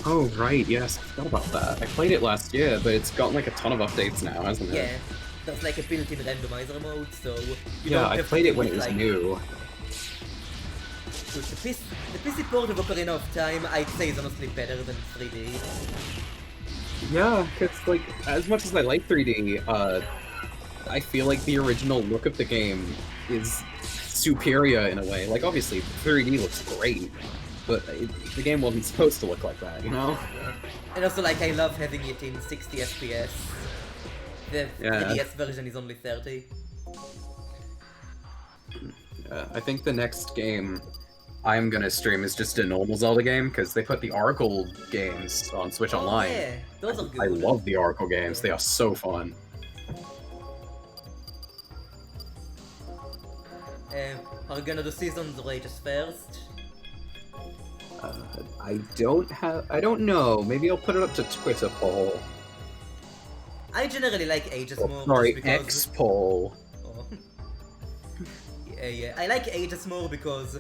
Oh, right, yes, I forgot about that. I played it last year, but it's gotten like a ton of updates now, hasn't it? Yeah, there's like a built-in randomizer mode, so you Yeah, don't I have to played it deal when with, it was like, new. Dude, the PC port of Ocarina of Time, I'd say, is honestly better than 3D. Yeah, because like as much as I like 3D, I feel like the original look of the game is superior in a way. Like obviously 3D looks great, but the game wasn't supposed to look like that, you know? Yeah. And also, like, I love having it in 60 FPS. The Yeah. 3DS version is only 30. I think the next game I'm gonna stream is just a normal Zelda game because they put the Oracle games on Switch Online. Yeah, those are good. I love the Oracle games; they are so fun. are you gonna do Seasons or Ages first? I don't know. Maybe I'll put it up to Twitter poll. I generally like Ages more. Sorry, just because... X poll. Oh. yeah, I like Ages more because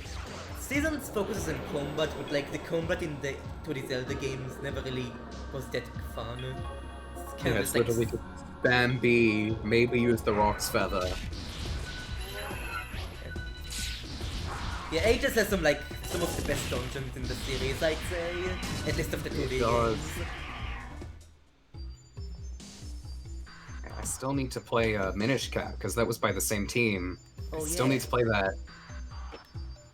Seasons focuses on combat, but like the combat in the 2D Zelda games never really was that fun. It's kind Yeah, of it's like literally just Bambi, maybe use the Rock's Feather. yeah, Ages has some of the best dungeons in the series, I'd say, at least of the 2D does. games. I still need to play Minish Cap, because that was by the same team. Oh, I still yeah. need to play that.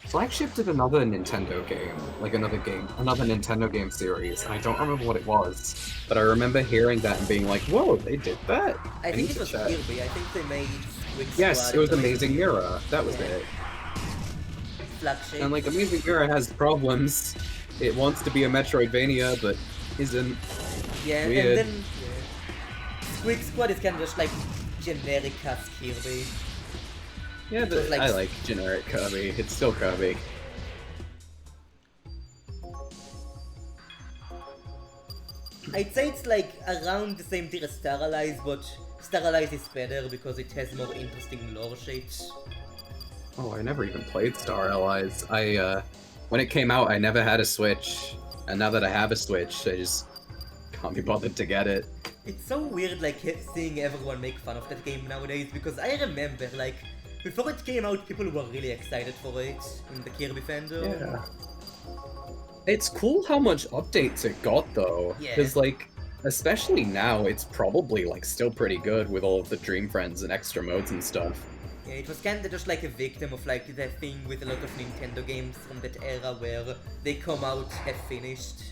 Flagship did another Nintendo game, another Nintendo game series, and I don't remember what it was, but I remember hearing that and being like, whoa, they did that? I think need it to was check. Kirby, I think they made Squid Yes, Squad it was and Amazing Mirror, that was Yeah. it. Flagship. And like, Amazing Mirror has problems. It wants to be a Metroidvania, but isn't. Yeah, Weird. and then Squid Squad is kind of just like generic as Kirby. Yeah, It was like- I like generic Kirby. It's still Kirby. I'd say it's like around the same tier as Star Allies, but Star Allies is better because it has more interesting lore shit. Oh, I never even played Star Allies. When it came out, I never had a Switch, and now that I have a Switch, I just can't be bothered to get it. It's so weird like seeing everyone make fun of that game nowadays because I remember like before it came out people were really excited for it in the Kirby fandom. Yeah. It's cool how much updates it got, though. Yeah. Because, like, especially now, it's probably, like, still pretty good with all of the Dream Friends and extra modes and stuff. Yeah, it was kinda just like a victim of like the thing with a lot of Nintendo games from that era where they come out half finished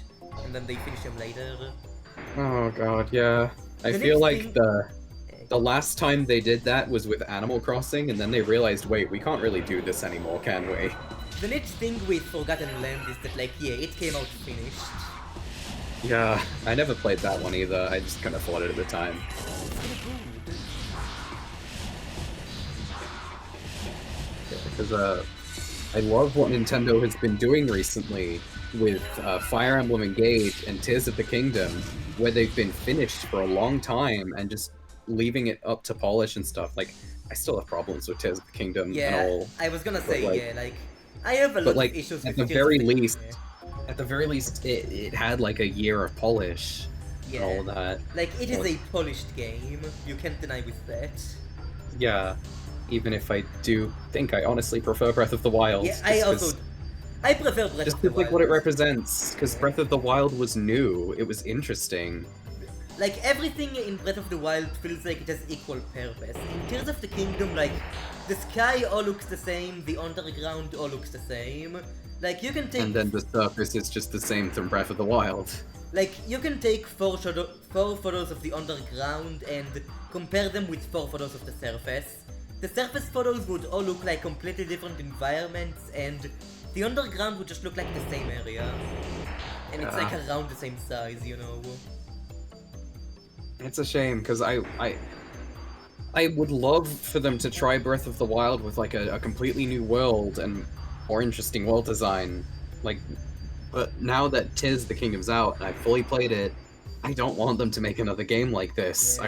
and then they finish them later. Oh god, yeah. I The feel next like thing- the last time they did that was with Animal Crossing, and then they realized, wait, we can't really do this anymore, can we? The next thing with Forgotten Land is that like yeah, it came out finished. Yeah, I never played that one either. I just kind of thought it at the time. It's kinda good. Because I love what Nintendo has been doing recently with Fire Emblem Engage and Tears of the Kingdom, where they've been finished for a long time and just leaving it up to polish and stuff. Like, I still have problems with Tears of the Kingdom and Yeah, all. I was gonna but, say like- yeah, like I have a lot But like, of issues at with the Tears of very Kingdom, least, yeah. at the very least, it had like a year of polish Yeah. and all that. Like it is Well- a polished game, you can't deny with that. Yeah, even if I do think I honestly prefer Breath of the Wild. Yeah, I also I prefer Breath Just of the because, like, Wild. what it represents, because Breath of the Wild was new, it was interesting. Like everything in Breath of the Wild feels like it has equal purpose. In Tears of the Kingdom, like the sky all looks the same, the underground all looks the same. Like you can take And then the surface is just the same from Breath of the Wild. like you can take four photos of the underground and compare them with 4 photos of the surface. The surface photos would all look like completely different environments, and the underground would just look like the same area. And it's like around the same size, you know. It's a shame, because I would love for them to try Breath of the Wild with, like, a completely new world and more interesting world design. Like, but now that Tears of the Kingdom's out, and I've fully played it, I don't want them to make another game like this. Yeah.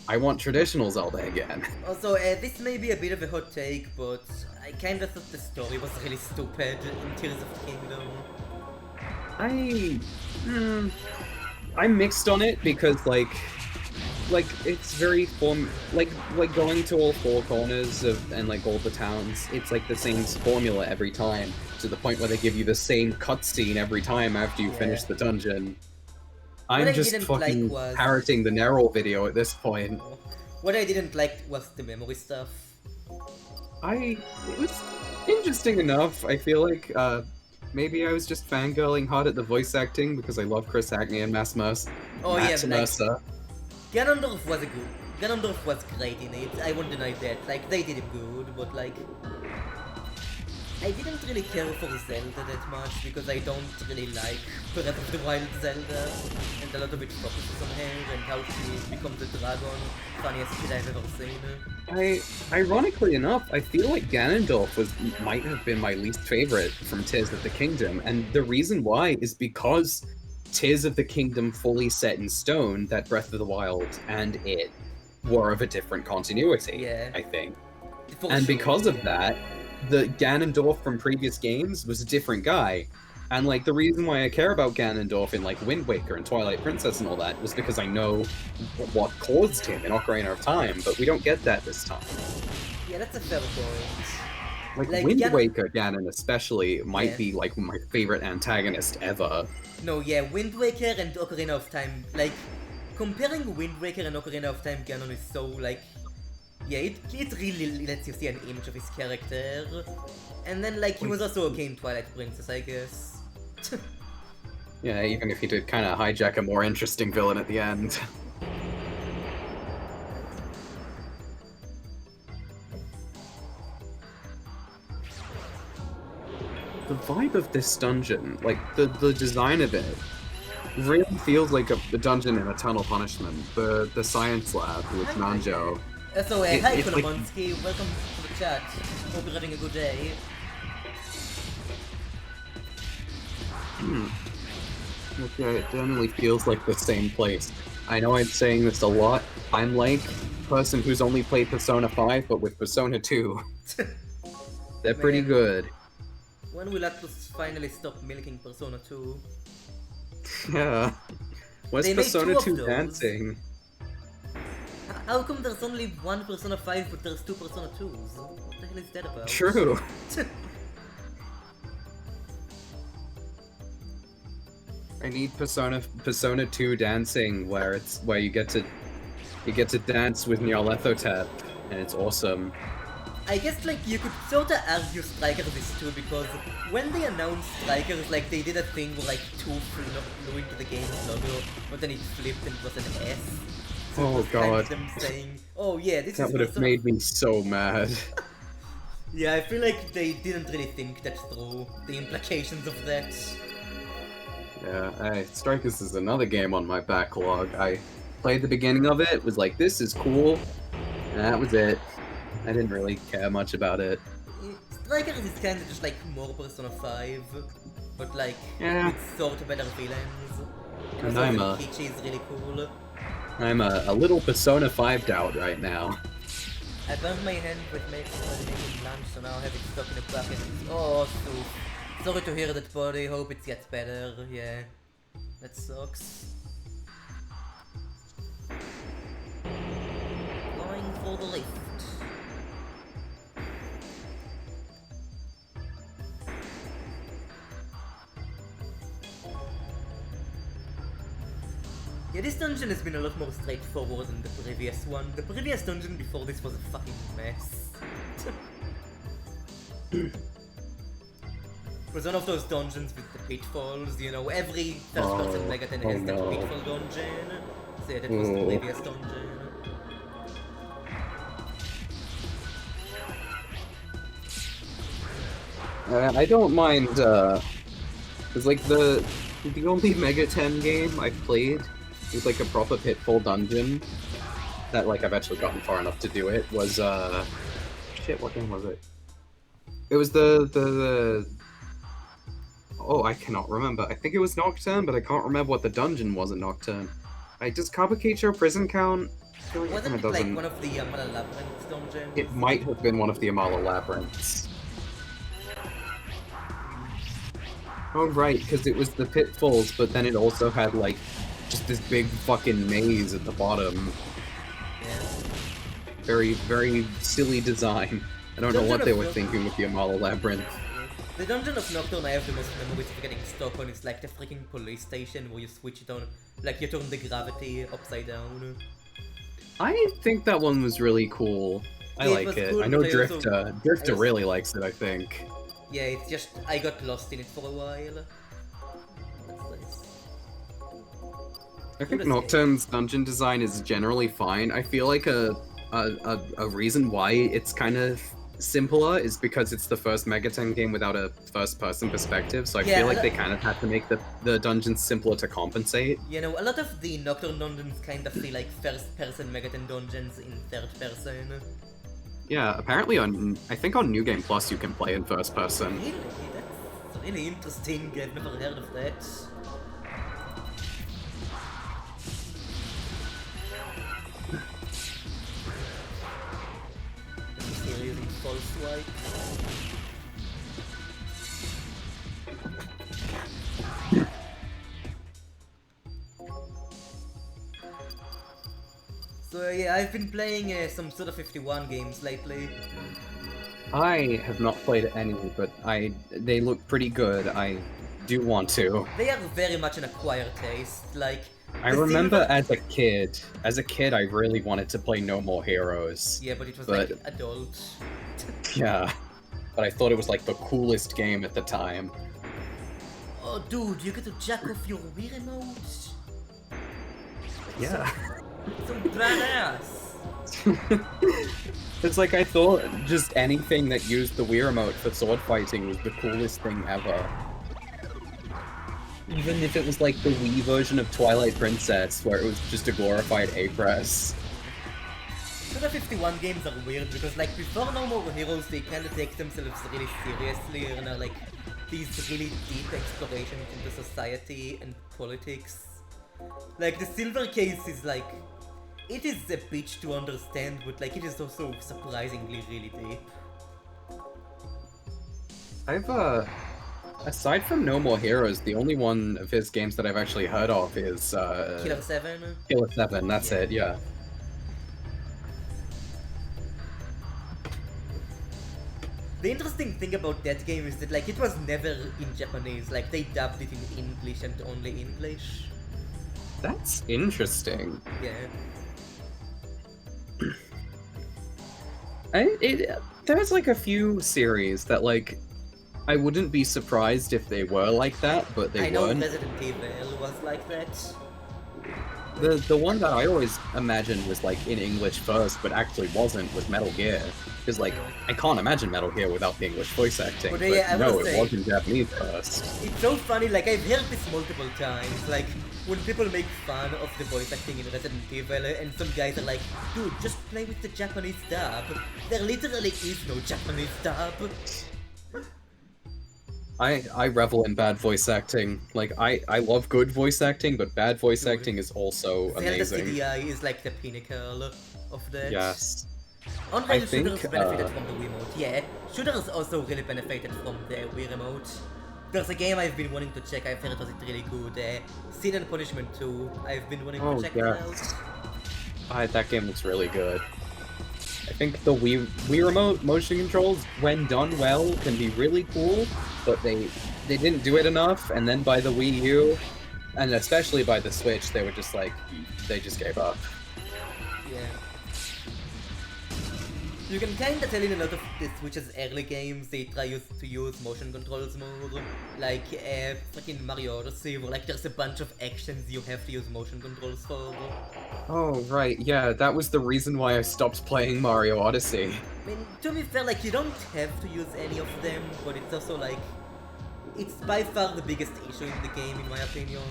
I want traditional Zelda again. Also, this may be a bit of a hot take, but I kinda thought the story was really stupid in Tears of the Kingdom. I'm mixed on it because like it's very like going to all 4 corners and like all the towns. It's like the same formula every time, to the point where they give you the same cutscene every time after you finish the dungeon. What I'm I just didn't fucking like was- parroting the Nerol video at this point. What I didn't like was the memory stuff. It was interesting enough. I feel like maybe I was just fangirling hard at the voice acting because I love Chris Hackney and Max Mercer. Oh yeah, Max like, Mercer. Ganondorf was great in it, I won't deny that. Like, they did him good, but like... I didn't really care for Zelda that much because I don't really like Breath of the Wild Zelda, and a lot of it focuses on her and how she becomes a dragon. Funniest shit I've ever seen. Ironically enough, I feel like Ganondorf might have been my least favorite from Tears of the Kingdom, and the reason why is because Tears of the Kingdom fully set in stone that Breath of the Wild and it were of a different continuity, Yeah. I think. For And sure. because of that, the Ganondorf from previous games was a different guy. And like the reason why I care about Ganondorf in like Wind Waker and Twilight Princess and all that was because I know what caused him in Ocarina of Time, but we don't get that this time. Yeah, that's a fair point. Like Wind Waker Ganon especially might be like my favorite antagonist ever. No, yeah, Wind Waker and Ocarina of Time, like, comparing Wind Waker and Ocarina of Time Ganon is so, like, yeah, it really lets you see an image of his character. And then, like, he was also okay in Twilight Princess, I guess. Yeah, even if he did kind of hijack a more interesting villain at the end. The vibe of this dungeon, like the design of it, really feels like a dungeon in Eternal Punishment. The science lab with Nanjo. So, hi it's like- Konomonski, welcome to the chat. Hope you're having a good day. Okay, it generally feels like the same place. I know I'm saying this a lot. I'm like a person who's only played Persona 5, but with Persona 2. They're pretty Man. good. When will Atlus finally stop milking Persona 2? Yeah. What's They made Persona two of 2 those. dancing? How come there's only one Persona 5 but there's two Persona 2s? What the hell is that about? True. I need Persona 2 dancing where you get to dance with Nyarlathotep, and it's awesome. I guess like you could sorta argue Strikers is too because when they announced Strikers, like they did a thing where like 2 flew into the game's logo, but then it flipped and it was an S. So it Oh was kind of god. them saying, oh yeah, this That is would have Persona. made me so mad. Yeah, I feel like they didn't really think that through, the implications of that. Yeah, Strikers is another game on my backlog. I played the beginning of it, was like, this is cool, and that was it. I didn't really care much about it. Strikers is kinda just like more Persona 5, but like, Yeah. with sorta better villains. And Also, Kichi is really cool. I'm a little Persona 5'd out right now. I burned my hand with making lunch, so now I have it stuck in a bucket. Oh, so sorry to hear that, buddy. Hope it gets better. Yeah, that sucks. Going for the lift. Yeah, this dungeon has been a lot more straightforward than the previous one. The previous dungeon before this was a fucking mess. It was one of those dungeons with the pitfalls, you know, every first-person Megaten has that no. pitfall dungeon. So yeah, that was the previous dungeon. I don't mind, it's like the only Mega 10 game I've played with like a proper Pitfall dungeon that like I've actually gotten far enough to do it was, shit, what game was it? It was the oh, I cannot remember. I think it was Nocturne, but I can't remember what the dungeon was at Nocturne. Does Kabukicho Prison count? I feel like Wasn't it it like doesn't. one of the Amala Labyrinth dungeons? It might have been one of the Amala Labyrinths. Oh right, because it was the pitfalls, but then it also had like just this big fucking maze at the bottom. Yeah. Very, very silly design. I don't know Dungeon what they of were Nocturne. thinking with the Amala Labyrinth. The Dungeon of Nocturne I have the most memories of getting stuck on is like the freaking police station where you switch it on, like you turn the gravity upside down. I think that one was really cool. I Yeah, it like was it. cool, I know but I also- Drifter I also- really likes it, I think. Yeah, it's just, I got lost in it for a while. That's nice. I think Good Nocturne's dungeon design is generally fine. I feel like a reason why it's kind of simpler is because it's the first Megaten game without a first-person perspective, so I Yeah, feel like I- they kind of have to make the dungeons simpler to compensate. You know, a lot of the Nocturne dungeons kind of feel like first-person Megaten dungeons in third person. Yeah, apparently I think on New Game Plus you can play in first person. Really? That's really interesting. I've never heard of that. Here using false swipe. So yeah, I've been playing some Suda 51 games lately. I have not played any, but they look pretty good. I do want to. They are very much an acquired taste. Like I the remember silver- as a kid, I really wanted to play No More Heroes. Yeah, but it was but- like adult. Yeah, but I thought it was like the coolest game at the time. Oh, dude, you get to jack off your Wii remote. Yeah. So badass. It's like I thought just anything that used the Wii remote for sword fighting was the coolest thing ever. Even if it was like the Wii version of Twilight Princess, where it was just a glorified A-press. Suda 51 games are weird because, like, before No More Heroes, they kind of take themselves really seriously and are like these really deep explorations into society and politics. Like, the Silver Case is like, it is a bitch to understand, but like, it is also surprisingly really deep. I've aside from No More Heroes, the only one of his games that I've actually heard of is Killer 7? Killer 7, that's Yeah. it, yeah. The interesting thing about that game is that, like, it was never in Japanese, like, they dubbed it in English and only English. That's interesting. Yeah. There's like a few series that like I wouldn't be surprised if they were like that, but they I know weren't. Resident Evil was like that. The one that I always imagined was like in English first, but actually wasn't, was Metal Gear. Because like I can't imagine Metal Gear without the English voice acting. But, But, yeah, I no, will it say- was in Japanese first. It's so funny, like, I've heard this multiple times, like, when people make fun of the voice acting in Resident Evil, and some guys are like, dude, just play with the Japanese dub. There literally is no Japanese dub. I revel in bad voice acting. Like I love good voice acting, but bad voice Dude. acting is also Zelda amazing. CDI is like the pinnacle of that. Yes. Unreal I think, shooters benefited from the Wiimote, yeah. Shooters also really benefited from the Wii Remote. There's a game I've been wanting to check, I've heard it was really good, Sin and Punishment 2, I've been wanting Oh, to check it yes. out. That game looks really good. I think the Wii Remote motion controls, when done well, can be really cool, but they didn't do it enough, and then by the Wii U, and especially by the Switch, they were just like, they just gave up. Yeah. You can kinda tell in a lot of the Switch's early games they try to use motion controls more. Like freaking Mario Odyssey, where like there's a bunch of actions you have to use motion controls for. Oh, right, yeah, that was the reason why I stopped playing Mario Odyssey. I mean, to be fair, like, you don't have to use any of them, but it's also like, it's by far the biggest issue in the game, in my opinion.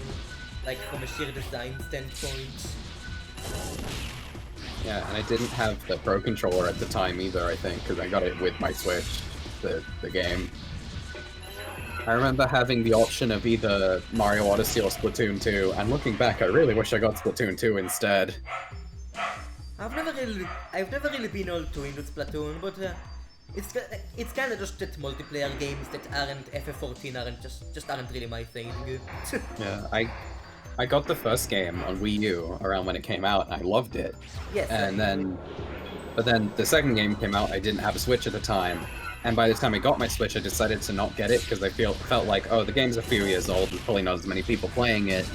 Like, from a sheer design standpoint. Yeah, and I didn't have the Pro Controller at the time either, I think, because I got it with my Switch, the game. I remember having the option of either Mario Odyssey or Splatoon 2, and looking back, I really wish I got Splatoon 2 instead. I've never really been all too into Splatoon, but it's kind of just that multiplayer games that aren't FF14 aren't really my thing. Yeah, I got the first game on Wii U around when it came out, and I loved it. Yes. But then the second game came out, I didn't have a Switch at the time, and by the time I got my Switch, I decided to not get it because I felt like, oh, the game's a few years old, there's probably not as many people playing it.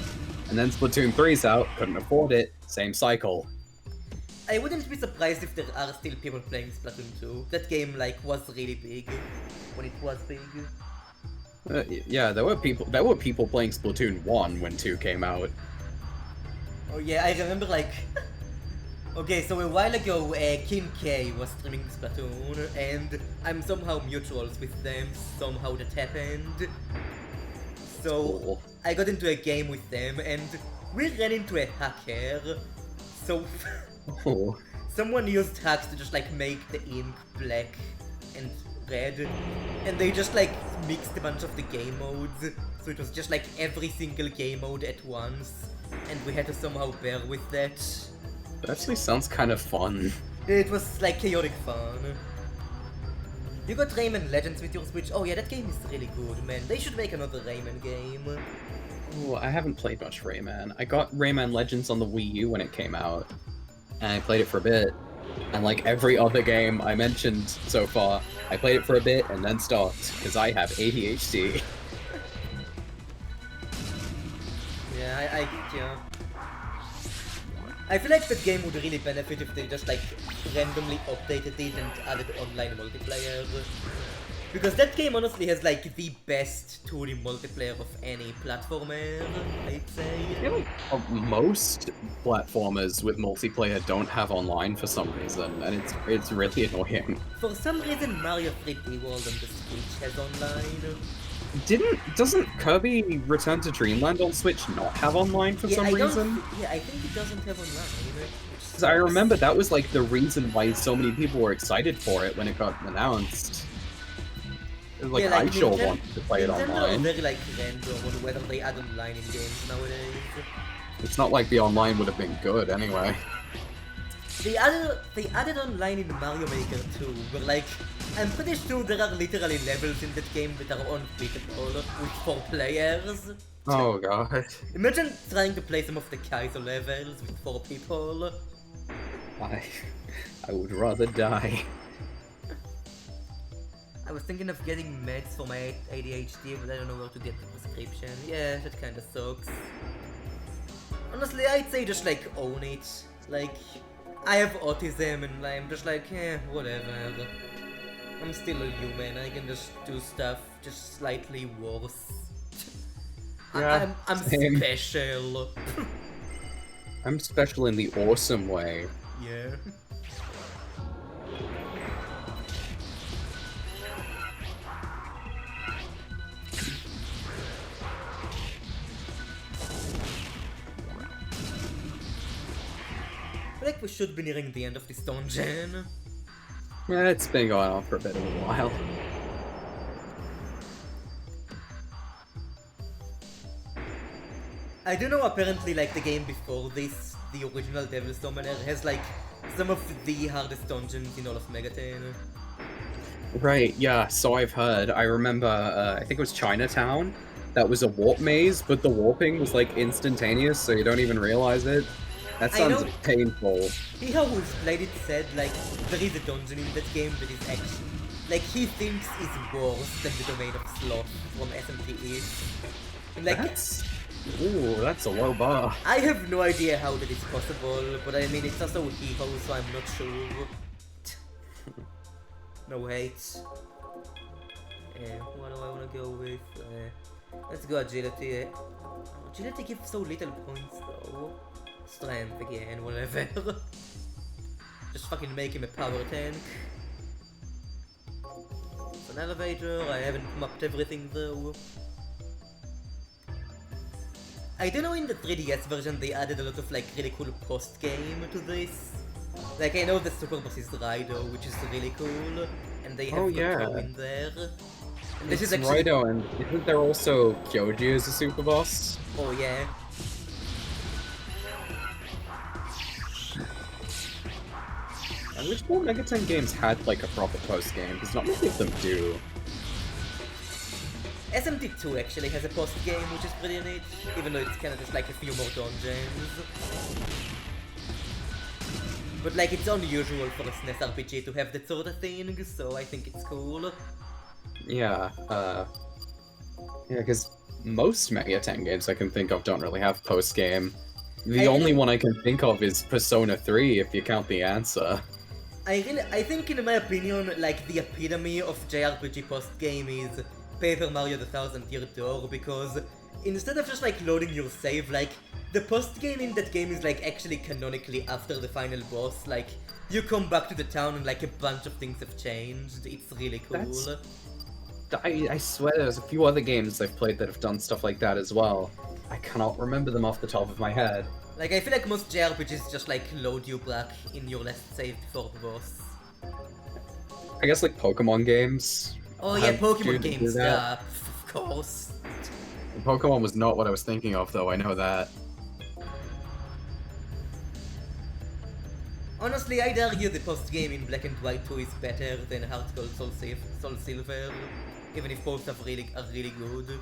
And then Splatoon 3's out, couldn't afford it, same cycle. I wouldn't be surprised if there are still people playing Splatoon 2. That game, like, was really big when it was big. Yeah, there were people playing Splatoon 1 when 2 came out. Oh yeah, I remember, like, Okay, so a while ago, Kim K was streaming Splatoon, and I'm somehow mutuals with them. Somehow that happened. So Cool. I got into a game with them, and we ran into a hacker. So Oh. someone used hacks to just like make the ink black and red, and they just like mixed a bunch of the game modes. So it was just like every single game mode at once, and we had to somehow bear with that. That actually sounds kind of fun. It was like chaotic fun. You got Rayman Legends with your Switch? Oh yeah, that game is really good, man. They should make another Rayman game. Oh, I haven't played much Rayman. I got Rayman Legends on the Wii U when it came out, and I played it for a bit. And like every other game I mentioned so far, I played it for a bit and then stopped, because I have ADHD. Yeah, I get ya. I feel like that game would really benefit if they just like randomly updated it and added online multiplayer. Because that game honestly has like the best 2D multiplayer of any platformer, I'd say. I feel like most platformers with multiplayer don't have online for some reason, and it's really annoying. For some reason Mario 3D World on the Switch has online. Doesn't Kirby Return to Dreamland on Switch not have online for some reason? Yeah, I think it doesn't have online. Because I remember that was like the reason why so many people were excited for it when it got announced. Like, yeah, I sure Nintendo- wanted to play it Nintendo online. are very like random on whether they add online in games nowadays. It's not like the online would have been good anyway. They added online in Mario Maker 2, where like, I'm pretty sure there are literally levels in that game that are unbeatable with 4 players. Oh god. Imagine trying to play some of the Kaizo levels with 4 people. I would rather die. I was thinking of getting meds for my ADHD, but I don't know where to get the prescription. Yeah, that kinda sucks. Honestly, I'd say just like own it. Like, I have autism and I'm just like, whatever. I'm still a human, I can just do stuff just slightly worse. Yeah, I'm same. special. I'm special in the awesome way. Yeah. I feel like we should be nearing the end of this dungeon. Yeah, it's been going on for a bit of a while. I do know apparently like the game before this, the original Devil Summoner, has like some of the hardest dungeons in all of Megaten. Right, yeah, so I've heard. I remember, I think it was Chinatown. That was a warp maze, but the warping was like instantaneous, so you don't even realize it. That I sounds know. painful. He who's played it said like there is a dungeon in that game that is actually like he thinks is worse than the Domain of Sloth from SMT is. And, like Ooh, that's a low bar. I have no idea how that is possible, but I mean it's also Hee-Ho, so I'm not sure. No hate. What do I wanna go with? Let's go agility. Agility gives so little points though. Strength again, whatever. Just fucking make him a power tank. It's an elevator, I haven't mapped everything though. I don't know, in the 3DS version they added a lot of like really cool post-game to this. Like I know the Super Boss is Raido, which is really cool, and they have Control in there. And this is actually... Raido, and isn't there also Kyoji as a super boss? Oh yeah. I wish more Megaten games had like a proper post game, because not many of them do. SMT2 actually has a post game, which is pretty neat, even though it's kind of just like a few more dungeons. But like it's unusual for a SNES RPG to have that sort of thing, so I think it's cool. Yeah, because most Megaten games I can think of don't really have post game. The only one I can think of is Persona 3, if you count the answer. I think in my opinion, like the epitome of JRPG post game is Paper Mario: The Thousand Year Door, because instead of just like loading your save, like the post game in that game is like actually canonically after the final boss. Like you come back to the town and like a bunch of things have changed. It's really cool. I swear there's a few other games I've played that have done stuff like that as well. I cannot remember them off the top of my head. Like I feel like most JRPGs just like load you back in your last save before the boss. I guess like Pokemon games. Oh yeah, have Pokemon do games, that. of course. Pokemon was not what I was thinking of though, I know that. Honestly, I'd argue the post-game in Black and White 2 is better than Heart Gold Soul Silver, even if both are really good.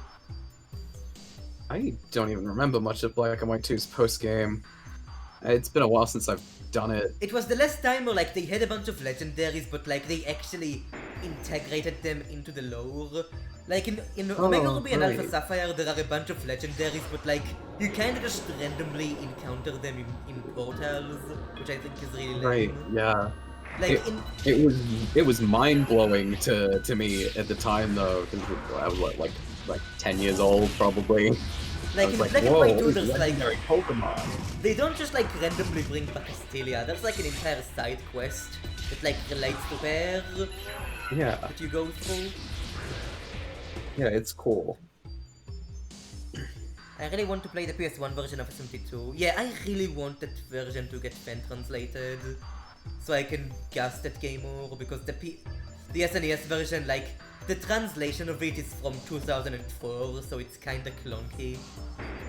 I don't even remember much of Black and White 2's post-game. It's been a while since I've done it. It was the last time where like they had a bunch of legendaries, but like they actually integrated them into the lore. Like in Omega Ruby and Alpha Sapphire, there are a bunch of legendaries, but like you kind of just randomly encounter them in portals, which I think is really lame. Right, yeah. Like it was mind blowing to me at the time though, because I was like 10 years old probably. Like in like, Black and White 2, there's like legendary Pokemon. they don't just like randomly bring back Castilia. There's like an entire side quest that like relates to Pear Yeah, that you go through. yeah, it's cool. I really want to play the PS1 version of SMT2. Yeah, I really want that version to get fan translated, so I can gas that game more, because the SNES version, like, the translation of it is from 2004, so it's kinda clunky.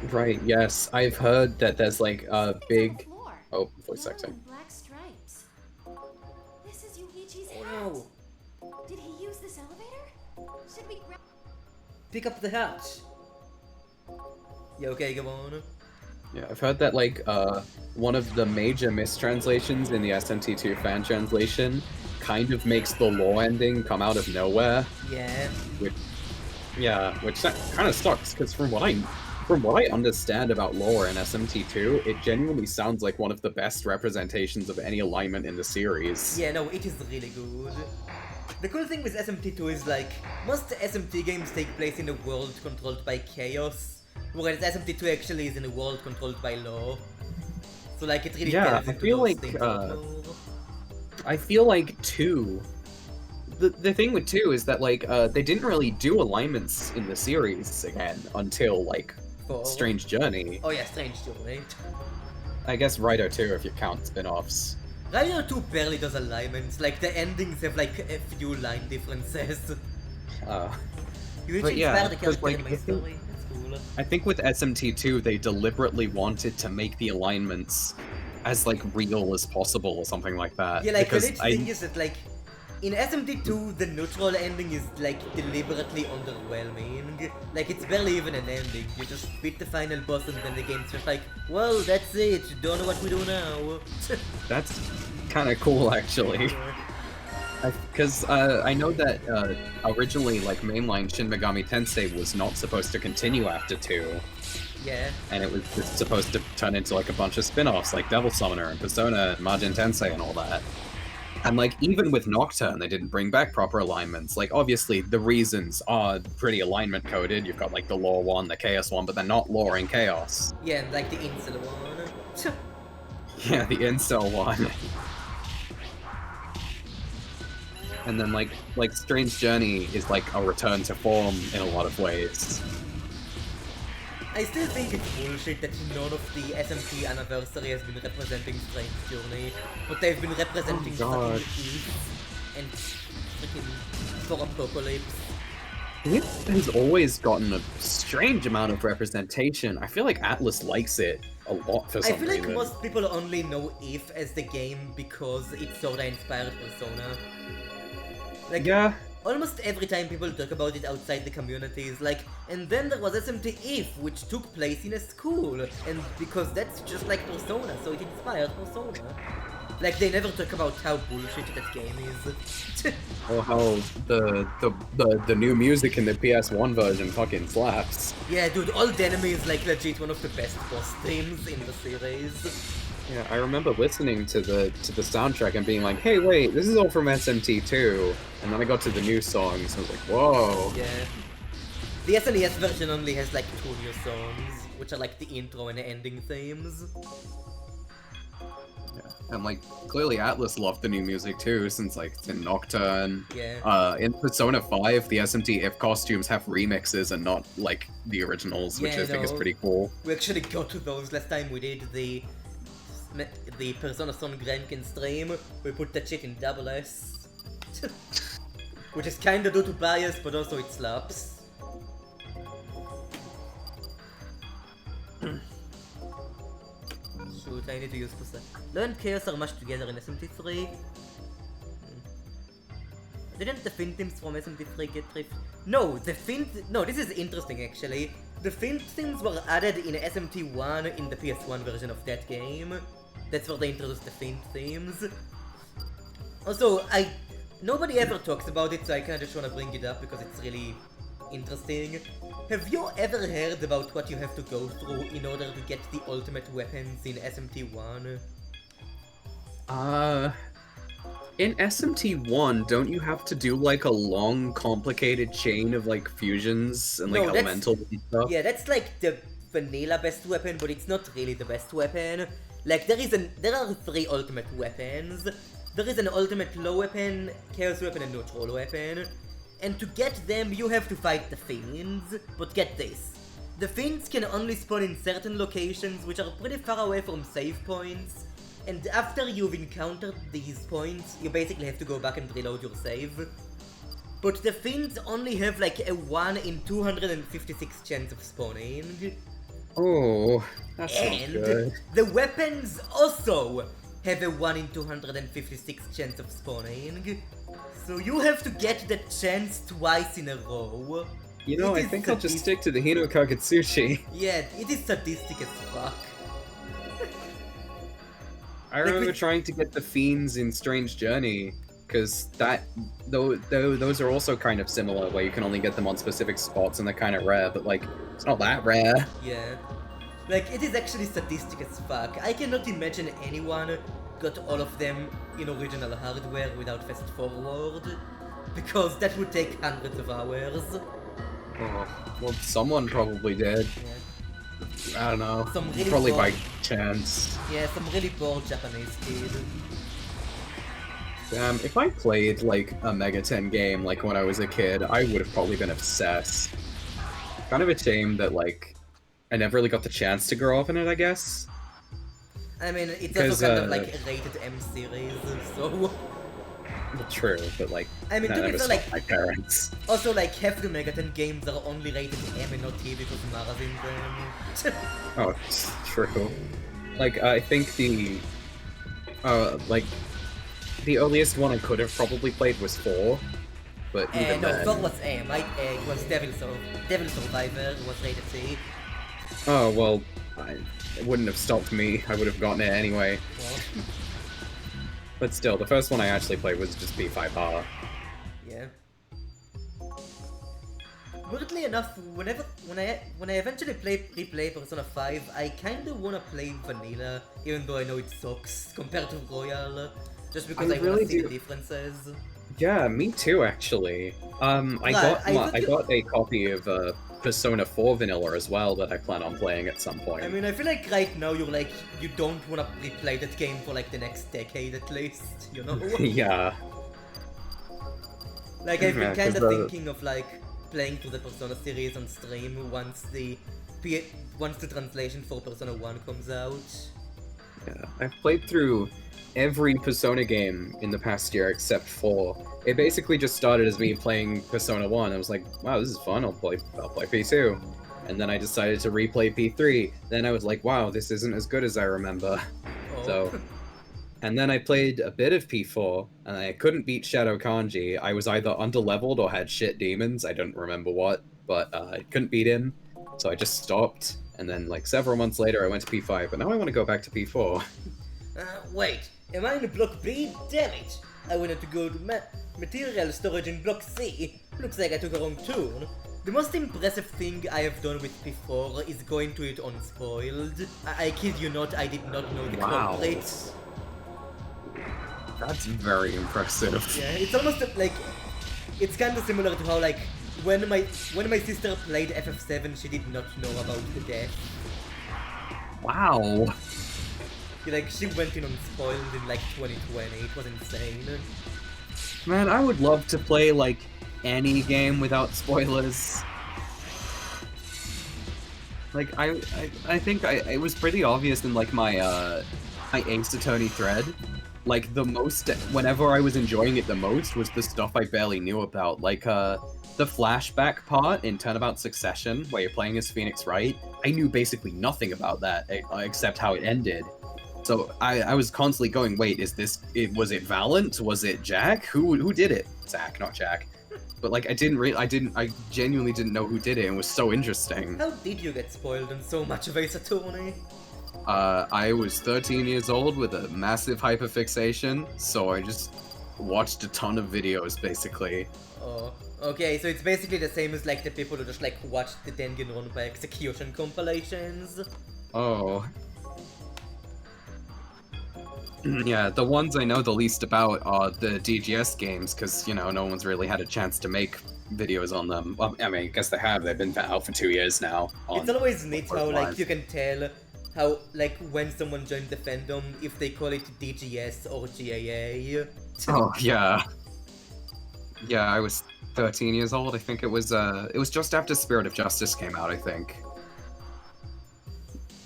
Right, yes. I've heard that there's like a big... Oh, voice acting. Black stripes. This is Yuichi's hat. Oh no! Did he use this elevator? Should we grab? Pick up the hatch! Yeah, okay, go on. Yeah, I've heard that like one of the major mistranslations in the SMT2 fan translation kind of makes the lore ending come out of nowhere. Yeah. Which kind of sucks, because from what I understand about lore in SMT2, it genuinely sounds like one of the best representations of any alignment in the series. Yeah, no, it is really good. The cool thing with SMT2 is like, most SMT games take place in a world controlled by chaos, whereas SMT2 actually is in a world controlled by lore. So like, it really delves into those things a lot more. I feel like 2... The thing with 2 is that, like, they didn't really do alignments in the series again until, like, 4. Strange Journey. Oh yeah, Strange Journey. I guess Raidou 2 if you count spin-offs. Raidou 2 barely does alignments, like, the endings have, like, a few line differences. You But actually yeah, inspired the character like, in my I think- story. That's cool. I think with SMT2, they deliberately wanted to make the alignments as, like, real as possible or something like that. Yeah, like, the because neat thing is that, like, in SMT2, the neutral ending is, like, deliberately underwhelming. Like, it's barely even an ending. You just beat the final boss and then the game's just like, well, that's it, don't know what we do now. That's kind of cool, actually. Because I know that originally, like, mainline Shin Megami Tensei was not supposed to continue after 2. Yeah. And it was just supposed to turn into, like, a bunch of spin-offs, like Devil Summoner and Persona and Majin Tensei and all that. And, like, even with Nocturne, they didn't bring back proper alignments. Like, obviously, the reasons are pretty alignment-coded. You've got, like, the lore one, the chaos one, but they're not lore and chaos. Yeah, and, like, the incel one. Yeah, the incel one. And then, like Strange Journey is, like, a return to form in a lot of ways. I still think it's bullshit that none of the SMT anniversary has been representing Strange Journey, but they've been representing fucking Eve and freaking For Apocalypse. It has always gotten a strange amount of representation. I feel like Atlas likes it a lot for some I feel reason. like most people only know Eve as the game because it sorta inspired Persona. Like, yeah. Almost every time people talk about it outside the community is like, and then there was SMT Eve, which took place in a school, and because that's just like Persona, so it inspired Persona. Like, they never talk about how bullshit that game is. Or how the new music in the PS1 version fucking slaps. Yeah, dude, Old Enemy is like legit one of the best boss themes in the series. Yeah, I remember listening to the soundtrack and being like, hey, wait, this is all from SMT2. And then I got to the new songs and I was like, whoa. Yeah. The SNES version only has like 2 new songs, which are like the intro and ending themes. Yeah. And like clearly Atlas loved the new music too, since like it's in Nocturne. Yeah. In Persona 5, the SMT costumes have remixes and not like the originals, which Yeah, I think is no. pretty cool. We actually got to those last time we did the Persona Son Granken stream. We put that shit in double S. Which is kinda due to bias, but also it slaps. Shoot, I need to use Persona. Law and Chaos are mashed together in SMT3. Didn't the Fin themes from SMT3 get riffed? No, no, this is interesting actually. The Fin themes were added in SMT1 in the PS1 version of that game. That's where they introduced the Fin themes. Also, nobody ever talks about it, so I kinda just wanna bring it up because it's really interesting. Have you ever heard about what you have to go through in order to get the ultimate weapons in SMT1? In SMT1, don't you have to do like a long, complicated chain of like fusions and like No, that's- elemental and stuff? Yeah, that's like the vanilla best weapon, but it's not really the best weapon. Like there are 3 ultimate weapons. There is an ultimate low weapon, chaos weapon, and neutral weapon. And to get them, you have to fight the fiends. But get this. The fiends can only spawn in certain locations, which are pretty far away from save points. And after you've encountered these points, you basically have to go back and reload your save. But the fiends only have like a 1 in 256 chance of spawning. Oh, that's not And good. the weapons also have a 1 in 256 chance of spawning. So you have to get that chance twice in a row. You know, It I is think I'll just sadistic. stick to the Hino Kagetsuchi. Yeah, it is sadistic as fuck. I remember we- trying to get the fiends in Strange Journey, because those are also kind of similar, where you can only get them on specific spots and they're kind of rare, but like, it's not that rare. Yeah. Like, it is actually sadistic as fuck. I cannot imagine anyone got all of them in original hardware without fast forward. Because that would take hundreds of hours. Oh, well, someone probably did. Yeah. I don't know. Some really Probably by bored- chance. Yeah, some really bored Japanese kid. If I played like a Mega 10 game like when I was a kid, I would have probably been obsessed. Kind of a shame that like I never really got the chance to grow up in it, I guess. I mean, it's Because, also kind of like a rated M series, so... Well, true, but like I mean, that to be never fair, stopped like- my parents. Also, like, half the Megaton games are only rated M and not T because Mara's in them. Oh, it's true. Like I think the like the earliest one I could have probably played was 4, but even No, then. 4 was M. It was Devil Survivor was rated C. Oh well, it wouldn't have stopped me. I would have gotten it anyway. Well, But still, the first one I actually played was just P5R. yeah. Weirdly enough, when I eventually replay Persona 5, I kinda wanna play vanilla, even though I know it sucks compared to Royal, just because I I wanna really see do- the differences. Yeah, me too, actually. I Right, I got a copy of Persona 4 Vanilla as well that I plan on playing at some point. I mean, I feel like right now you don't wanna replay that game for like the next decade at least, you know? Yeah. Like, I've been Yeah, 'cause kinda the- thinking of like playing through the Persona series on stream once the translation for Persona 1 comes out. Yeah, I've played through every Persona game in the past year except 4. It basically just started as me playing Persona 1. I was like, wow, this is fun, I'll play P2. And then I decided to replay P3. Then I was like, wow, this isn't as good as I remember. Oh. So, and then I played a bit of P4, and I couldn't beat Shadow Kanji. I was either underleveled or had shit demons, I don't remember what, but I couldn't beat him, so I just stopped. And then, like, several months later, I went to P5, but now I want to go back to P4. Wait, am I in block B? Damn it! I wanted to go to material storage in block C. Looks like I took a wrong turn. The most impressive thing I have done with P4 is going to it unspoiled. I kid you not, I did not know the Wow. culprit. That's very impressive. Yeah, it's almost like... It's kinda similar to how, like, when my sister played FF7, she did not know about the death. Wow. Like, she went in unspoiled in like 2020. It was insane. Man, I would love to play, like, any game without spoilers. Like, I think it was pretty obvious in, like, my Ace Attorney thread. Like, whenever I was enjoying it the most was the stuff I barely knew about. Like, the flashback part in Turnabout Succession, where you're playing as Phoenix Wright, I knew basically nothing about that, except how it ended. So I was constantly going, wait, was it Valent? Was it Jack? Who did it? Zack, not Jack. But like, I genuinely didn't know who did it, and it was so interesting. How did you get spoiled on so much of Ace Attorney? I was 13 years old with a massive hyperfixation, so I just watched a ton of videos, basically. Oh, okay, so it's basically the same as like the people who just like watched the Danganronpa Execution compilations. Oh. Yeah, the ones I know the least about are the DGS games, because, you know, no one's really had a chance to make videos on them. Well, I mean, I guess they have. They've been out for 2 years now. It's always neat how, like, you can tell how, like, when someone joins the fandom, if they call it DGS or GAA. Oh, yeah. Yeah, I was 13 years old. I think it was just after Spirit of Justice came out, I think.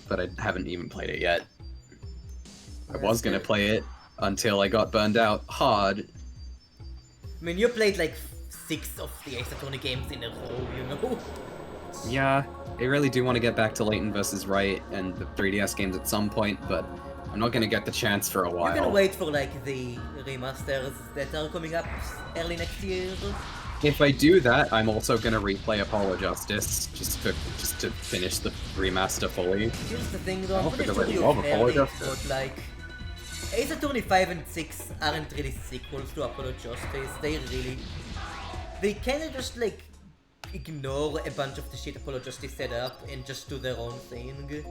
But I haven't even played it yet. I was gonna play it until I got burned out hard. I mean, you played like 6 of the Ace Attorney games in a row, you know? Yeah, I really do want to get back to Layton vs. Wright and the 3DS games at some point, but I'm not gonna get the chance for a while. You're gonna wait for like the remasters that are coming up early next year? If I do that, I'm also gonna replay Apollo Justice just to finish the remaster fully. Here's the thing though, I'm pretty because I sure you've love heard Apollo it, Justice. but like, Ace Attorney 5 and 6 aren't really sequels to Apollo Justice. They kinda just like ignore a bunch of the shit Apollo Justice set up and just do their own thing.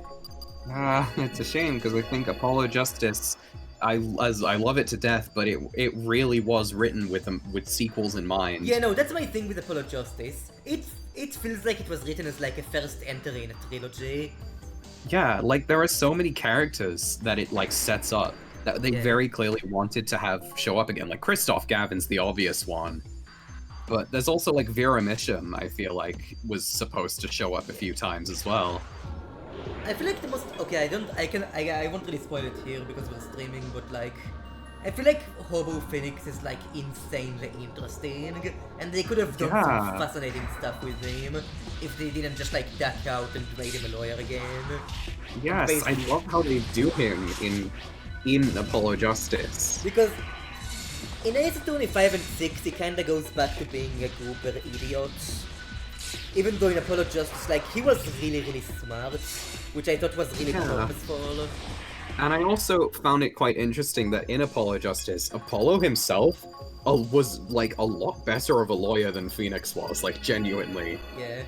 It's a shame because I think Apollo Justice, I love it to death, but it really was written with sequels in mind. Yeah, no, that's my thing with Apollo Justice. It feels like it was written as like a first entry in a trilogy. Yeah, like there are so many characters that it like sets up that they very clearly wanted to have show up again. Like Christoph Gavin's the obvious one. But there's also like Vera Misham, I feel like, was supposed to show up a few times as well. I feel like the most... Okay, I won't really spoil it here because we're streaming, but like... I feel like Hobo Phoenix is like insanely interesting, and they could have done some fascinating stuff with him if they didn't just like duck out and made him a lawyer again. Yes, basically. I love how they do him in Apollo Justice. Because in Ace Attorney 5 and 6, he kinda goes back to being a goober idiot. Even though in Apollo Justice, like, he was really, really smart, which I thought was really purposeful. And I also found it quite interesting that in Apollo Justice, Apollo himself was, like, a lot better of a lawyer than Phoenix was, like, genuinely. Yeah.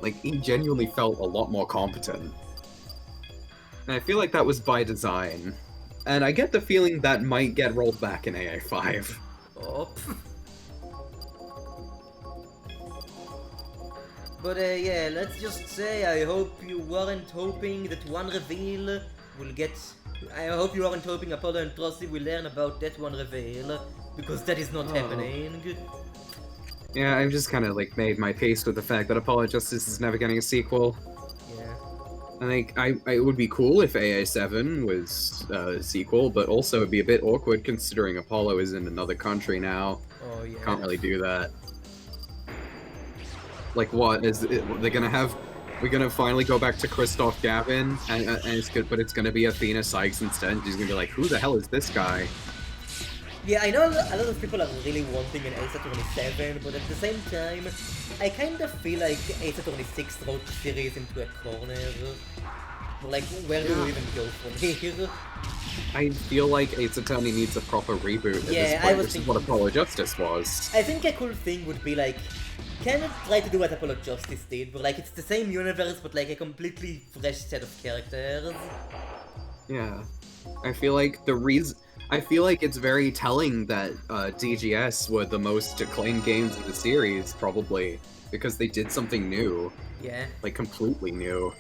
Like, he genuinely felt a lot more competent. And I feel like that was by design. And I get the feeling that might get rolled back in AA5. Oh. But yeah, let's just say I hope you weren't hoping that one reveal will get... I hope you aren't hoping Apollo and Trossi will learn about that one reveal, because that is not happening. Yeah, I've just kind of like made my peace with the fact that Apollo Justice is never getting a sequel. I think it would be cool if AA7 was a sequel, but also it'd be a bit awkward considering Apollo is in another country now. Oh yeah. Can't really do that. Like what is it, they're gonna have? We're gonna finally go back to Christoph Gavin, and it's good, but it's gonna be Athena Sykes instead. She's gonna be like, who the hell is this guy? Yeah, I know a lot of people are really wanting an Ace Attorney 7, but at the same time, I kind of feel like Ace Attorney 6 wrote the series into a corner. Like, where do we even go from here? I feel like Ace Attorney needs a proper reboot at Yeah, this point, which is what Apollo Justice was. I think a cool thing would be like, kind of try to do what Apollo Justice did, where like it's the same universe, but like a completely fresh set of characters. Yeah. I feel like the reason... I feel like it's very telling that DGS were the most acclaimed games in the series, probably, because they did something new, Yeah. like completely new.